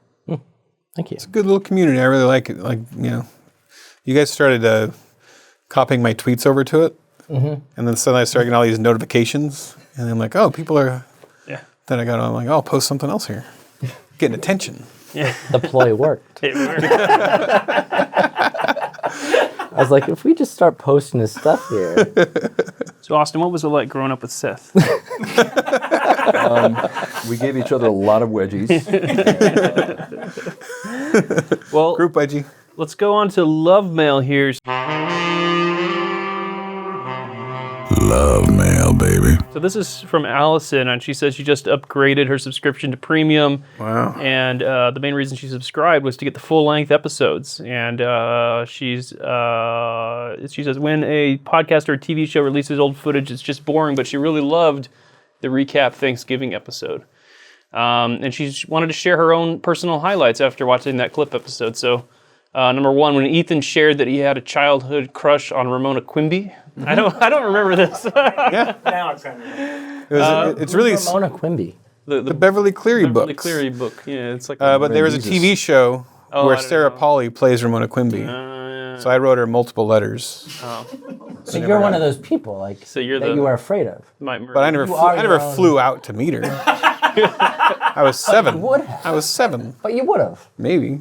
Thank you.
It's a good little community. I really like it. Like, you know, you guys started copying my tweets over to it, and then suddenly I started getting all these notifications, and I'm like, oh, people are.
Yeah.
Then I got on like, oh, I'll post something else here, getting attention.
Yeah.
The ploy worked.
It worked.
I was like, if we just start posting his stuff here.
So, Austin, what was it like growing up with Seth?
We gave each other a lot of wedgies.
Well,
Group IG.
let's go on to love mail here.
Love mail, baby.
So this is from Allison, and she says she just upgraded her subscription to premium.
Wow.
And the main reason she subscribed was to get the full-length episodes. And she says when a podcast or a TV show releases old footage, it's just boring, but she really loved the recap Thanksgiving episode. And she wanted to share her own personal highlights after watching that clip episode. So number one, when Ethan shared that he had a childhood crush on Ramona Quimby. I don't remember this.
Now it's kind of.
It's really
Ramona Quimby.
the Beverly Cleary
Beverly
books.
Cleary book. Yeah, it's like.
But there was a TV show
I
where
don't
Sarah
know.
Polley plays Ramona Quimby. So I wrote her multiple letters.
So you're one of those people like
So you're
that
the-
you are afraid of.
might murder.
But I never,
You are
I never
your own-
flew out to meet her. I was 7.
would have.
I was 7,
But you would have.
maybe.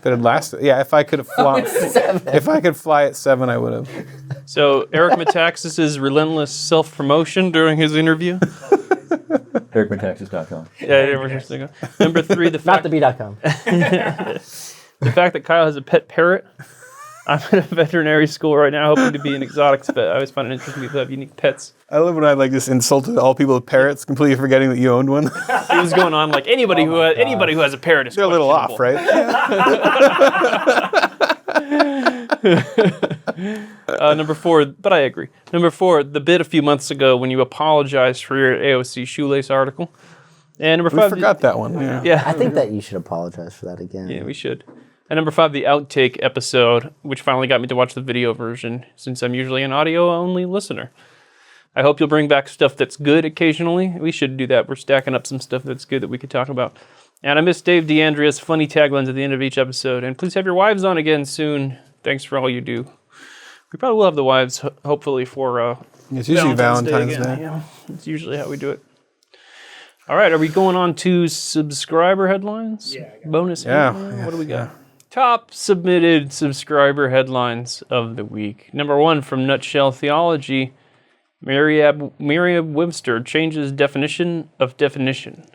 That had lasted. Yeah, if I could have flown. If I could fly at 7, I would have.
So Eric Metaxas's relentless self-promotion during his interview.
EricMetaxas.com.
Yeah, number 3, the fact
NotTheBee.com.
the fact that Kyle has a pet parrot. I'm in a veterinary school right now, hoping to be an exotics vet. I always find it interesting people have unique pets.
I love when I like just insulted all people with parrots, completely forgetting that you owned one.
It was going on like anybody who has a parrot is
They're a little off,
questionable.
right?
Number 4, but I agree. Number 4, the bit a few months ago when you apologized for your AOC shoelace article. And number 5,
We forgot that one. Yeah.
Yeah,
I think that you should apologize for that again.
yeah, we should. And number 5, the outtake episode, which finally got me to watch the video version, since I'm usually an audio-only listener. I hope you'll bring back stuff that's good occasionally. We should do that. We're stacking up some stuff that's good that we could talk about. And I miss Dave DeAndrea's funny taglines at the end of each episode. And please have your wives on again soon. Thanks for all you do. We probably will have the wives, hopefully, for
It's usually Valentine's
again.
Day.
Yeah, it's usually how we do it. All right, are we going on to subscriber headlines? Yeah. Bonus
Yeah.
headline? What do we got? Top submitted subscriber headlines of the week. Number 1 from Nutshell Theology. Merriam-Webster changes definition of definition.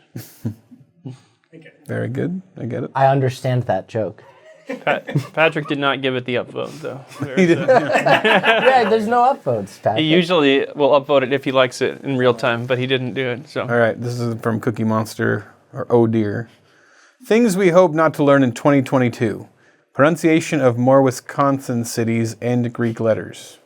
Very good. I get it.
I understand that joke.
Patrick did not give it the upvote, though.
He did.
Yeah, there's no upvotes, Pat.
He usually will upvote it if he likes it in real time, but he didn't do it. So
All right, this is from Cookie Monster, or Oh Dear. Things we hope not to learn in 2022. Pronunciation of more Wisconsin cities and Greek letters.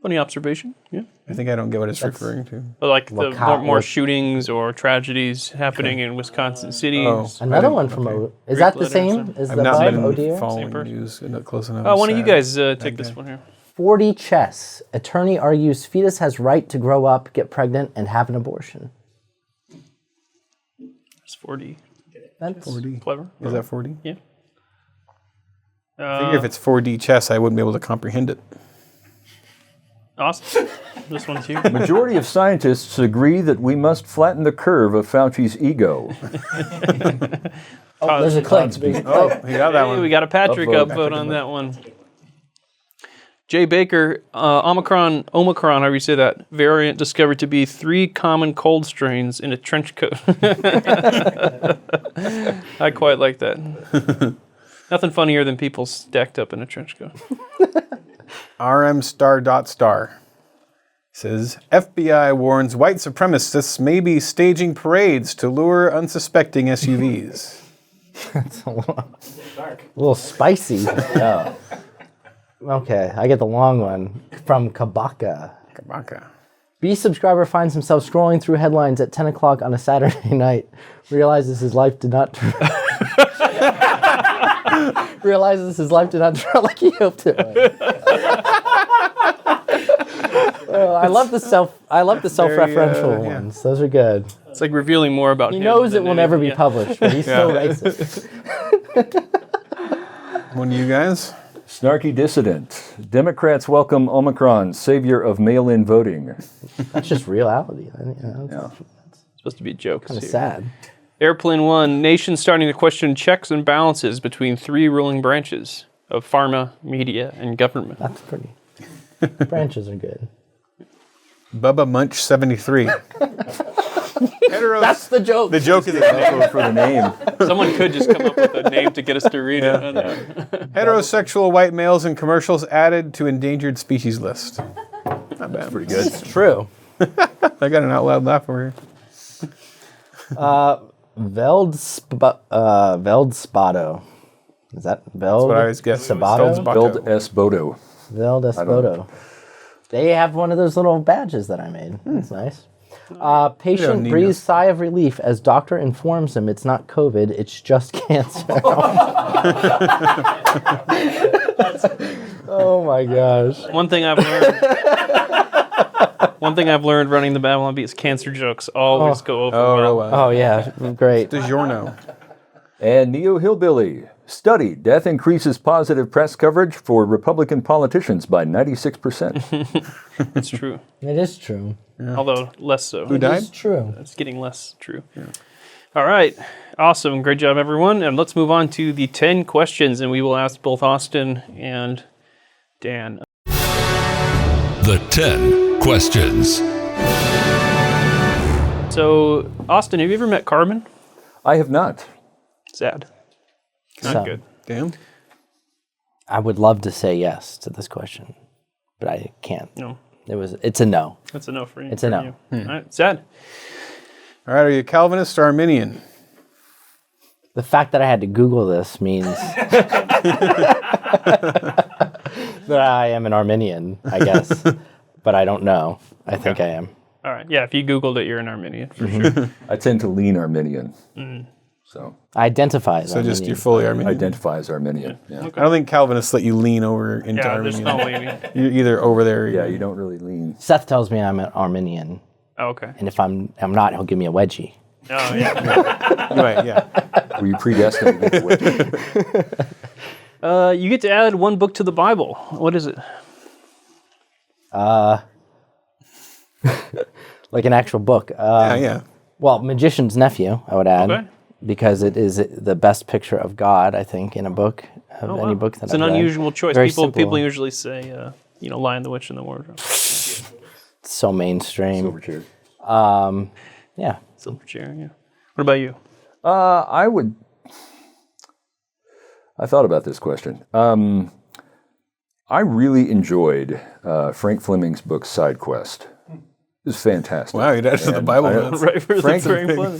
funny observation. Yeah.
I think I don't get what it's referring to.
But like the
Waca-
more shootings or tragedies happening in Wisconsin cities.
Oh.
Another one from Is that the
letters
same?
and-
Is
I've
the
not
vibe
been
Oh dear?
following
person?
news close enough.
Oh, why don't you
Sad.
guys take this one here?
40 chess. Attorney argues fetus has right to grow up, get pregnant, and have an abortion.
It's 4D.
That's
4D.
Clever.
Is that 4D?
Yeah.
I figure if it's 4D chess, I wouldn't be able to comprehend it.
Awesome. This one's here.
Majority of scientists agree that we must flatten the curve of Fauci's ego.
Oh, there's a click.
Oh, he got that
Hey,
one.
we got a Patrick
Upvote.
upvote on that one. Jay Baker, Omicron, however you say that, variant discovered to be 3 common cold strains in a trench coat. I quite like that. Nothing funnier than people stacked up in a trench coat.
RM star says FBI warns white supremacists may be staging parades to lure unsuspecting SUVs.
It's a little spicy.
Yeah.
Okay, I get the long one from Kabaka.
Kabaka.
B subscriber finds himself scrolling through headlines at 10 o'clock on a Saturday night. Realizes his life did not turn out like he hoped it would. I love the self-referential
yeah.
ones. Those are good.
It's like revealing more about
He
him.
knows it
than
will never be
anything.
published, but he's still racist.
One of you guys?
Snarky dissident. Democrats welcome Omicron, savior of mail-in voting.
That's just reality. It's
Yeah.
Supposed to be jokes
kind of
here.
sad.
Airplane One, nation starting to question checks and balances between 3 ruling branches of pharma, media, and government.
That's pretty. Branches are good.
Bubba Munch 73.
That's the joke.
The joke is
Also for the name.
Someone could just come up with a name to get us to read it.
heterosexual white males in commercials added to endangered species list. Not bad.
Pretty good.
It's true.
I got an out loud laugh over here.
Veldspado. Is that Veld?
That's what I always guess.
Sabato?
Build S. Bodo.
Veldspado. They have one of those little badges that I made. That's nice. Patient
need
breathes
this.
sigh of relief as doctor informs him it's not COVID, it's just cancer. Oh my gosh.
One thing I've learned running the Babylon Bee is cancer jokes always go over well.
Oh yeah, great.
DiGiorno.
And Neo Hillbilly. Study. Death increases positive press coverage for Republican politicians by 96%.
It's true.
It is true.
Although less so.
Who died?
It's true.
It's getting less true. All right. Awesome. Great job, everyone. And let's move on to the 10 questions, and we will ask both Austin and Dan.
The 10 questions.
So, Austin, have you ever met Carmen?
I have not.
Sad. Not
So,
good.
Damn.
I would love to say yes to this question, but I can't.
No.
It's a no.
That's a no for you.
It's a no.
You. All right. Sad.
All right, are you Calvinist or Arminian?
The fact that I had to Google this means that I am an Arminian, I guess. But I don't know. I think I am.
All right. Yeah, if you Googled it, you're an Arminian for sure.
I tend to lean Arminian. So
I identify as
So just
Arminian.
you're fully Arminian.
identify as Arminian. Yeah.
I don't think Calvinists let you lean over into
Yeah, there's
Arminian.
no leaning.
You're either over there or
Yeah, you don't really lean.
Seth tells me I'm an Arminian,
Oh, okay.
and if I'm not, he'll give me a wedgie.
Oh, yeah.
Right, yeah.
Were you predestined to get the way?
You get to add one book to the Bible. What is it?
Like an actual book.
Yeah.
Well, Magician's Nephew, I would add,
Okay.
because it is the best picture of God, I think, in a book, of
Oh,
any
wow.
book that
It's
I've
an
read.
unusual choice.
Very
People
simple.
usually say, Lion, the Witch, and the Wardrobe.
So mainstream.
Silverchair.
Yeah.
Silverchair, yeah. What about you?
I thought about this question. I really enjoyed Frank Fleming's book Side Quest. It was fantastic.
Wow, you added to the Bible.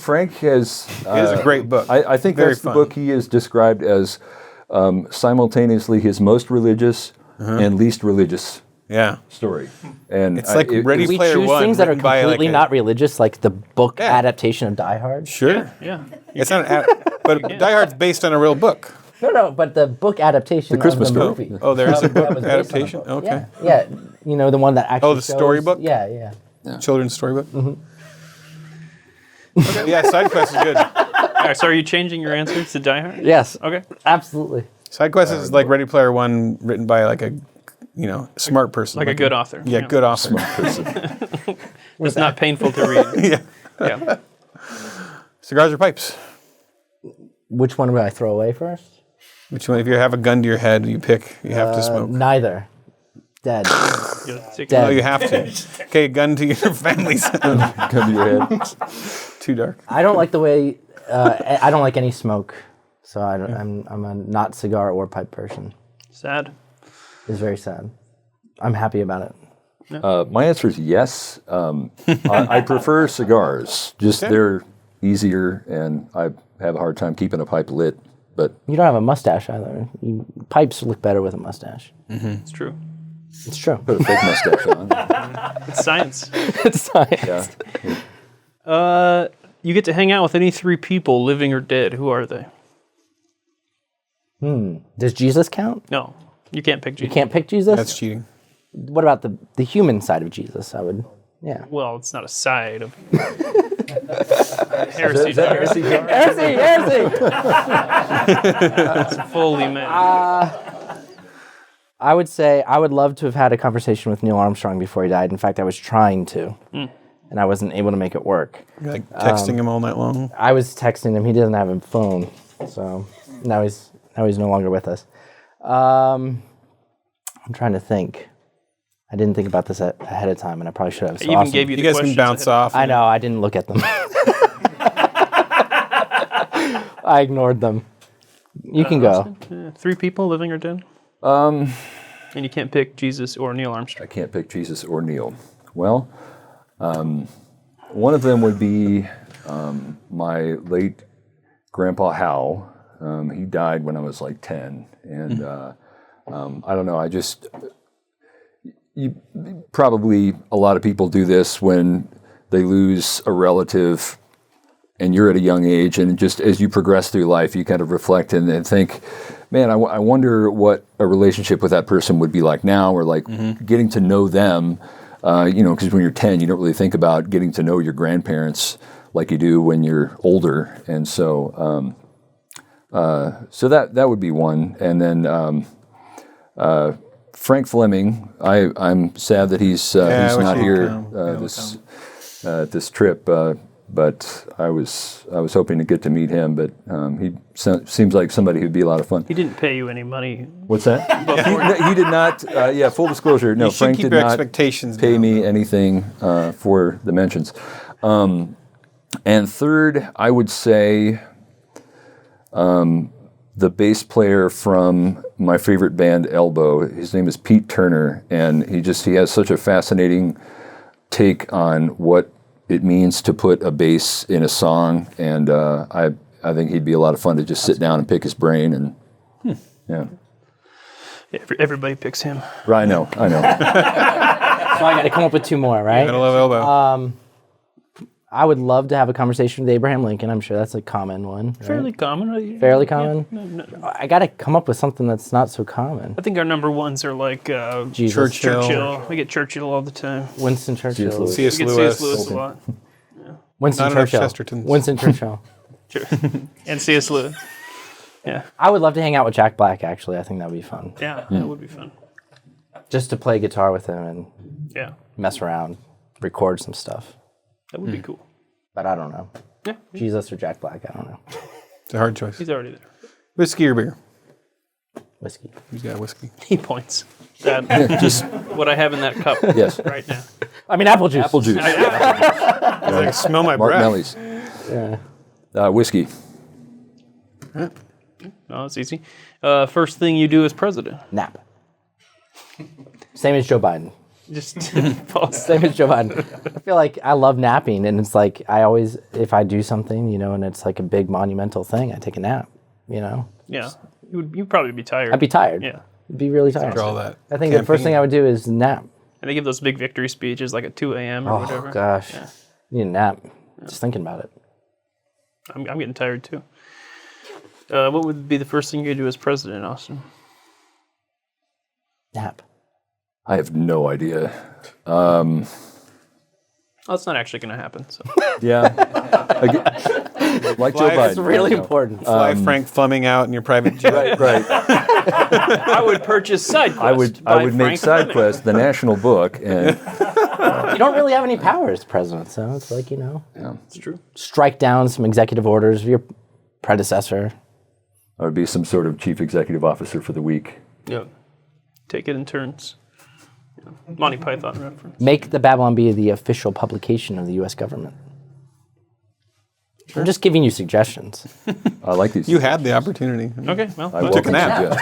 Frank has...
it is a great book.
I think
Very
that's
fun.
the book he has described as simultaneously his most religious and least religious story. And
It's like Ready
We
Player
choose
One.
things that are
written by,
completely
like,
not religious, like the book adaptation of Die Hard.
Sure.
Yeah.
It's not but Die Hard's based on a real book.
No, but the book adaptation
Christmas
of the
movie.
movie.
Oh, there's a
That
book
was based on a
adaptation?
book.
Okay.
Yeah, you know, the one that actually
the storybook?
Yeah.
Children's storybook? Okay. Yeah, Side Quest is good.
All right, so are you changing your answer to Die Hard?
Yes.
Okay.
Absolutely.
Side Quest is like Ready Player One written by like a, smart person.
Like a good author.
Yeah, good author.
It's not painful to read.
Yeah. Cigars or pipes?
Which one would I throw away first?
Which one? If you have a gun to your head, you have to smoke.
Neither. Dead.
Oh, you have to. Okay, gun to your family's
Come to your head.
Too dark.
I don't like the way. I don't like any smoke, so I'm a not cigar or pipe person.
Sad.
It's very sad. I'm happy about it.
My answer is yes. I prefer cigars. Just they're easier, and I have a hard time keeping a pipe lit. But
You don't have a mustache either. Pipes look better with a mustache.
It's true.
It's true.
put a fake mustache on.
It's science.
It's science.
Yeah.
You get to hang out with any three people, living or dead. Who are they?
Does Jesus count?
No, you can't pick Jesus.
You can't pick Jesus?
That's cheating.
What about the human side of Jesus? Yeah.
Well, it's not a side of heresy.
Is that heresy?
Heresy!
It's fully meant.
I would say I would love to have had a conversation with Neil Armstrong before he died. In fact, I was trying to, and I wasn't able to make it work.
You're like texting him all night long.
I was texting him. He doesn't have a phone, so now he's no longer with us. I'm trying to think. I didn't think about this ahead of time, and I probably should have.
I even gave you the
You guys
questions
can bounce
ahead.
off.
I know. I didn't look at them. I ignored them. You can go.
Three people, living or dead. And you can't pick Jesus or Neil Armstrong.
I can't pick Jesus or Neil. Well, one of them would be my late grandpa Hal. He died when I was like 10, and I don't know. Probably a lot of people do this when they lose a relative, and you're at a young age, and just as you progress through life, you kind of reflect and think, man, I wonder what a relationship with that person would be like now, or like getting to know them. Because when you're 10, you don't really think about getting to know your grandparents like you do when you're older, and so that would be one. And then Frank Fleming, I'm sad that he's not here this trip. But I was hoping to get to meet him. But he seems like somebody who'd be a lot of fun.
He didn't pay you any money.
What's that? he did not. Full disclosure. No,
You should
Frank
keep
did
your
not
expectations
pay
down.
me anything for the mentions. And third, I would say the bass player from my favorite band, Elbow. His name is Pete Turner, and he has such a fascinating take on what it means to put a bass in a song, and I think he'd be a lot of fun to just sit down and pick his brain, and yeah.
Everybody picks him.
Right, I know.
So I got to come up with two more, right?
Gotta love Elbow.
I would love to have a conversation with Abraham Lincoln. I'm sure that's a common one. Right?
Fairly common.
Fairly common?
No.
I got to come up with something that's not so common.
I think our number ones are like
Jesus.
Churchill. We get Churchill all the time.
Winston Churchill.
C.S.
We get
Lewis.
C.S. Lewis a lot.
Winston
Not enough
Churchill.
Chestertons.
Winston Churchill.
Sure. And C.S. Lewis. Yeah.
I would love to hang out with Jack Black, actually. I think that would be fun.
Yeah, that would be fun.
Just to play guitar with him and
Yeah,
mess around, record some stuff.
that would be cool.
But I don't know.
Yeah,
Jesus or Jack Black, I don't know.
It's a hard choice.
he's already there.
Whiskey or beer?
Whiskey.
Who's got whiskey?
He points. That just what I have in that cup
Yes.
right now.
I mean, apple juice.
Apple juice.
I smell my
Mark
breath.
Melly's.
Yeah.
Whiskey.
No, it's easy. First thing you do as president.
Nap. Same as Joe Biden.
Just pause.
Same as Joe Biden. I feel like I love napping, and it's like I always, if I do something, you know, and it's like a big monumental thing, I take a nap, you know?
Yeah. You'd probably be tired.
I'd be tired.
Yeah.
I'd be really tired.
After all that.
I think the first thing I would do is nap.
And they give those big victory speeches like at 2 a.m. or whatever.
Oh, gosh.
Yeah.
Need a nap. Just thinking about it.
I'm getting tired too. What would be the first thing you do as president, Austin?
Nap.
I have no idea.
Oh, it's not actually going to happen. So.
Yeah. Like Joe Biden.
It's really important.
Fly Frank Fleming out in your private jet.
Right.
I would purchase SideQuest.
I would make SideQuest the national book, and
You don't really have any power as president, so it's like, you know,
It's true.
strike down some executive orders of your predecessor.
I would be some sort of chief executive officer for the week.
Yeah. Take it in turns. Monty Python reference.
Make the Babylon Bee the official publication of the U.S. government. I'm just giving you suggestions.
I like these.
You had the opportunity.
Okay, well.
I
took a nap.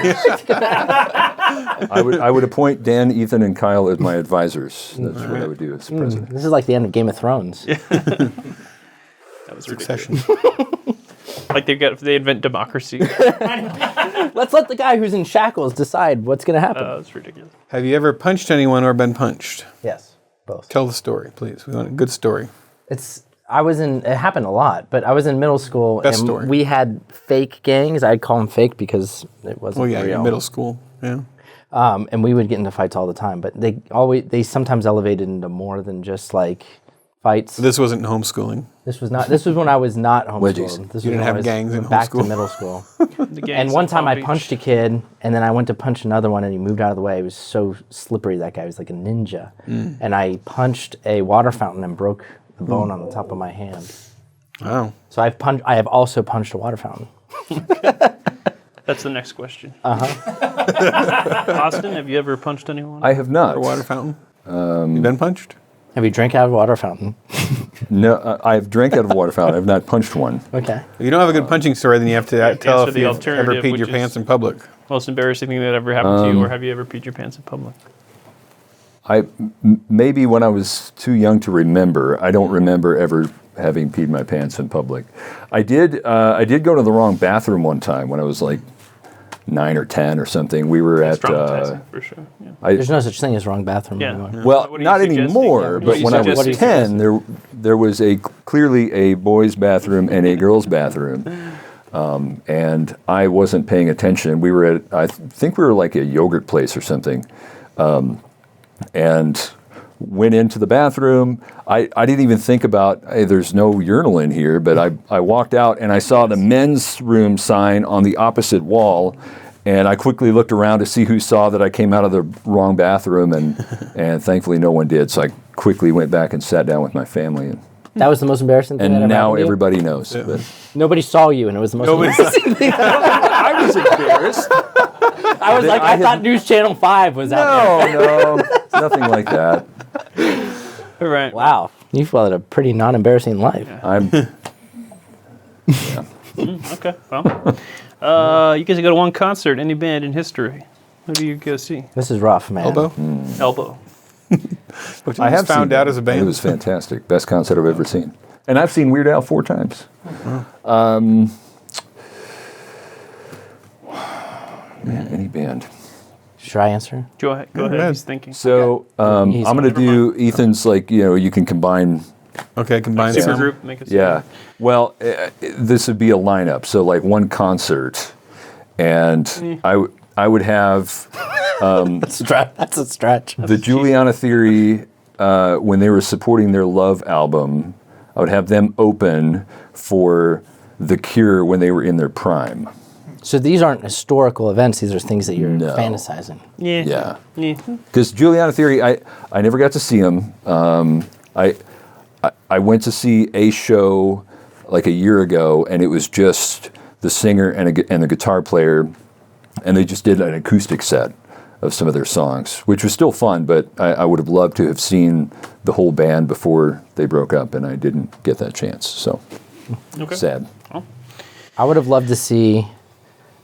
I would appoint Dan, Ethan, and Kyle as my advisors. That's what I would do as president.
This is like the end of Game of Thrones.
That was ridiculous. Like they invent democracy.
Let's let the guy who's in shackles decide what's going to happen.
That's ridiculous.
Have you ever punched anyone or been punched?
Yes, both.
Tell the story, please. We want a good story.
It happened a lot, but I was in middle school
Best
and
story.
we had fake gangs. I'd call them fake because it wasn't
Well, yeah,
real.
in middle school. Yeah.
And we would get into fights all the time, but they sometimes elevated into more than just like fights.
This wasn't homeschooling.
This was when I was not homeschooled.
Wedgies.
This
You
was
didn't
when I
have
was
gangs in
back to
homeschool?
middle school.
The gangs
And one
of
time
Palm
I
Beach.
punched a kid, and then I went to punch another one, and he moved out of the way. He was so slippery, that guy. He was like a ninja. And I punched a water fountain and broke the bone on the top of my hand.
Wow.
So I have also punched a water fountain.
That's the next question. Austin, have you ever punched anyone?
I have not.
A water fountain? You been punched?
Have you drank out of a water fountain?
No, I've drank out of a water fountain. I've not punched one.
Okay.
If you don't have a good punching story, then you have to tell
answer
if
the
you've
alternative,
ever peed your
which
pants
is-
in public.
Most embarrassing thing that ever happened to you, or have you ever peed your pants in public?
Maybe when I was too young to remember. I don't remember ever having peed my pants in public. I did go to the wrong bathroom one time when I was like 9 or 10 or something. We were
It's
at
traumatizing, for sure. Yeah.
There's no such thing as wrong bathroom
Yeah.
anymore.
well,
What are you
not
suggesting?
anymore.
Yeah.
But when I
What
was
are you
10, there was clearly a boys' bathroom and a girls' bathroom. And I wasn't paying attention. We were at, I think we were like a yogurt place or something, and went into the bathroom. I didn't even think about, hey, there's no urinal in here, but I walked out and I saw the men's room sign on the opposite wall, and I quickly looked around to see who saw that I came out of the wrong bathroom, and thankfully no one did. So I quickly went back and sat down with my family,
That was the most embarrassing thing that
and
ever
now
happened to you?
everybody knows. But
Nobody saw you, and it was the most embarrassing thing.
I was embarrassed.
I was like, I thought News Channel 5 was out there.
No, nothing like that.
All right.
Wow. You've led a pretty non-embarrassing life.
I'm.
Okay. Well, you guys go to one concert, any band in history. Who do you go see?
This is rough, man.
Elbow?
Elbow.
Which
I have
found
seen
out
them.
as a band.
It was fantastic. Best concert I've ever seen. And I've seen Weird Al 4 times. Man, any band.
Should I answer?
Go ahead. He's thinking.
So I'm
He's-
going to do Ethan's, like, you can combine.
Okay, combine
Super
some.
group. Make it.
Yeah. Well, this would be a lineup. So, like, one concert. And I would have
That's a stretch.
the Juliana Theory, when they were supporting their Love album, I would have them open for The Cure when they were in their prime.
So these aren't historical events. These are things that you're
No.
fantasizing.
Yeah.
Yeah. Because Juliana Theory, I never got to see them. I went to see a show like a year ago, and it was just the singer and the guitar player, and they just did an acoustic set of some of their songs, which was still fun, but I would have loved to have seen the whole band before they broke up, and I didn't get that chance. So
Okay.
sad.
I would have loved to see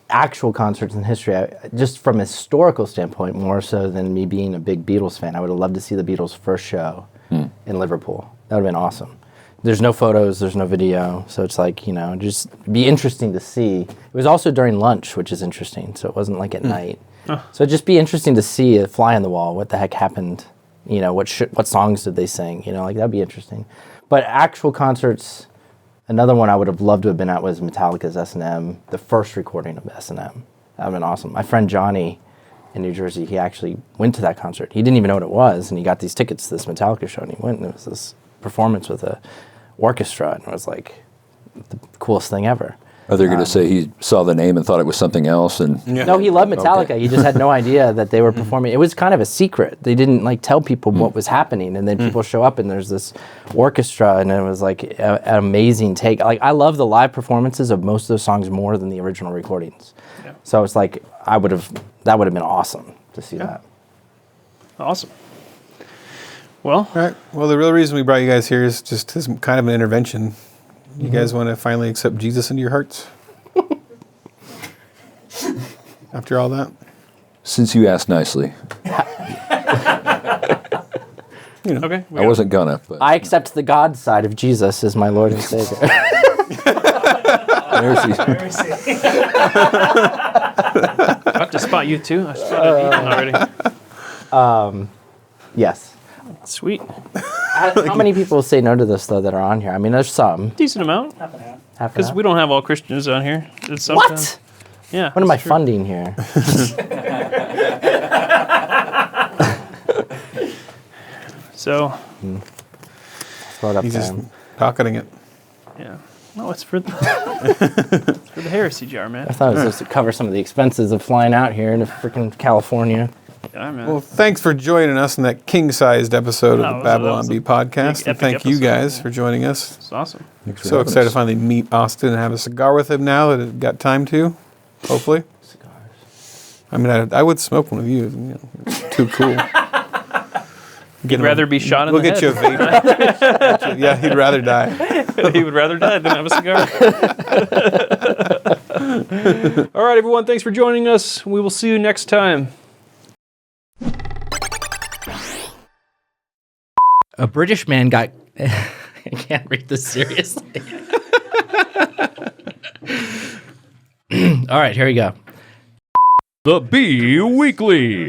actual concerts in history, just from a historical standpoint, more so than me being a big Beatles fan. I would have loved to see the Beatles' first show in Liverpool. That would have been awesome. There's no photos, there's no video, so it's like, just be interesting to see. It was also during lunch, which is interesting, so it wasn't like at night. So it'd just be interesting to see a fly on the wall. What the heck happened? What songs did they sing? That'd be interesting. But actual concerts, another one I would have loved to have been at was Metallica's S&M, the first recording of S&M. That would have been awesome. My friend Johnny in New Jersey, he actually went to that concert. He didn't even know what it was, and he got these tickets to this Metallica show, and he went, and it was this performance with a orchestra, and it was like the coolest thing ever.
Are they going to say he saw the name and thought it was something else? And
No, he loved Metallica. Okay. He just had no idea that they were performing. It was kind of a secret. They didn't tell people what was happening, and then people show up and there's this orchestra, and it was like an amazing take. I love the live performances of most of those songs more than the original recordings. Yeah. So it's like that would have been awesome to see that.
Awesome. Well,
all right. Well, the real reason we brought you guys here is just as kind of an intervention. You guys want to finally accept Jesus into your hearts? After all that?
Since you asked nicely.
Okay.
I wasn't gonna, but
I accept the God side of Jesus as my Lord and Savior.
Mercy.
I have to spot you too. I started eating already.
Yes.
Sweet.
How many people say no to this, though, that are on here? I mean, there's some.
Decent amount.
Half and half.
Because we don't have all Christians on here. It's
What?
Yeah.
What am I
true.
funding here?
So,
Throw it up
He's
there.
just pocketing it.
yeah. No, it's for the, it's for the heresy jar, man.
I thought it was just to cover some of the expenses of flying out here to freaking California.
Yeah, man.
Well, thanks for joining us in that king-sized episode of the Babylon Bee podcast.
big,
And thank
epic
you
episode,
guys for joining us.
It's awesome.
So excited to finally meet Austin and have a cigar with him now that I've got time to, hopefully.
Cigars.
I mean, I would smoke one of you. It's too cool.
He'd rather be shot in
We'll
the
get
head.
you a vape. Yeah, he'd rather die.
He would rather die than have a cigar. All right, everyone. Thanks for joining us. We will see you next time.
A British man got... I can't read this seriously. All right, here we go.
The Bee Weekly.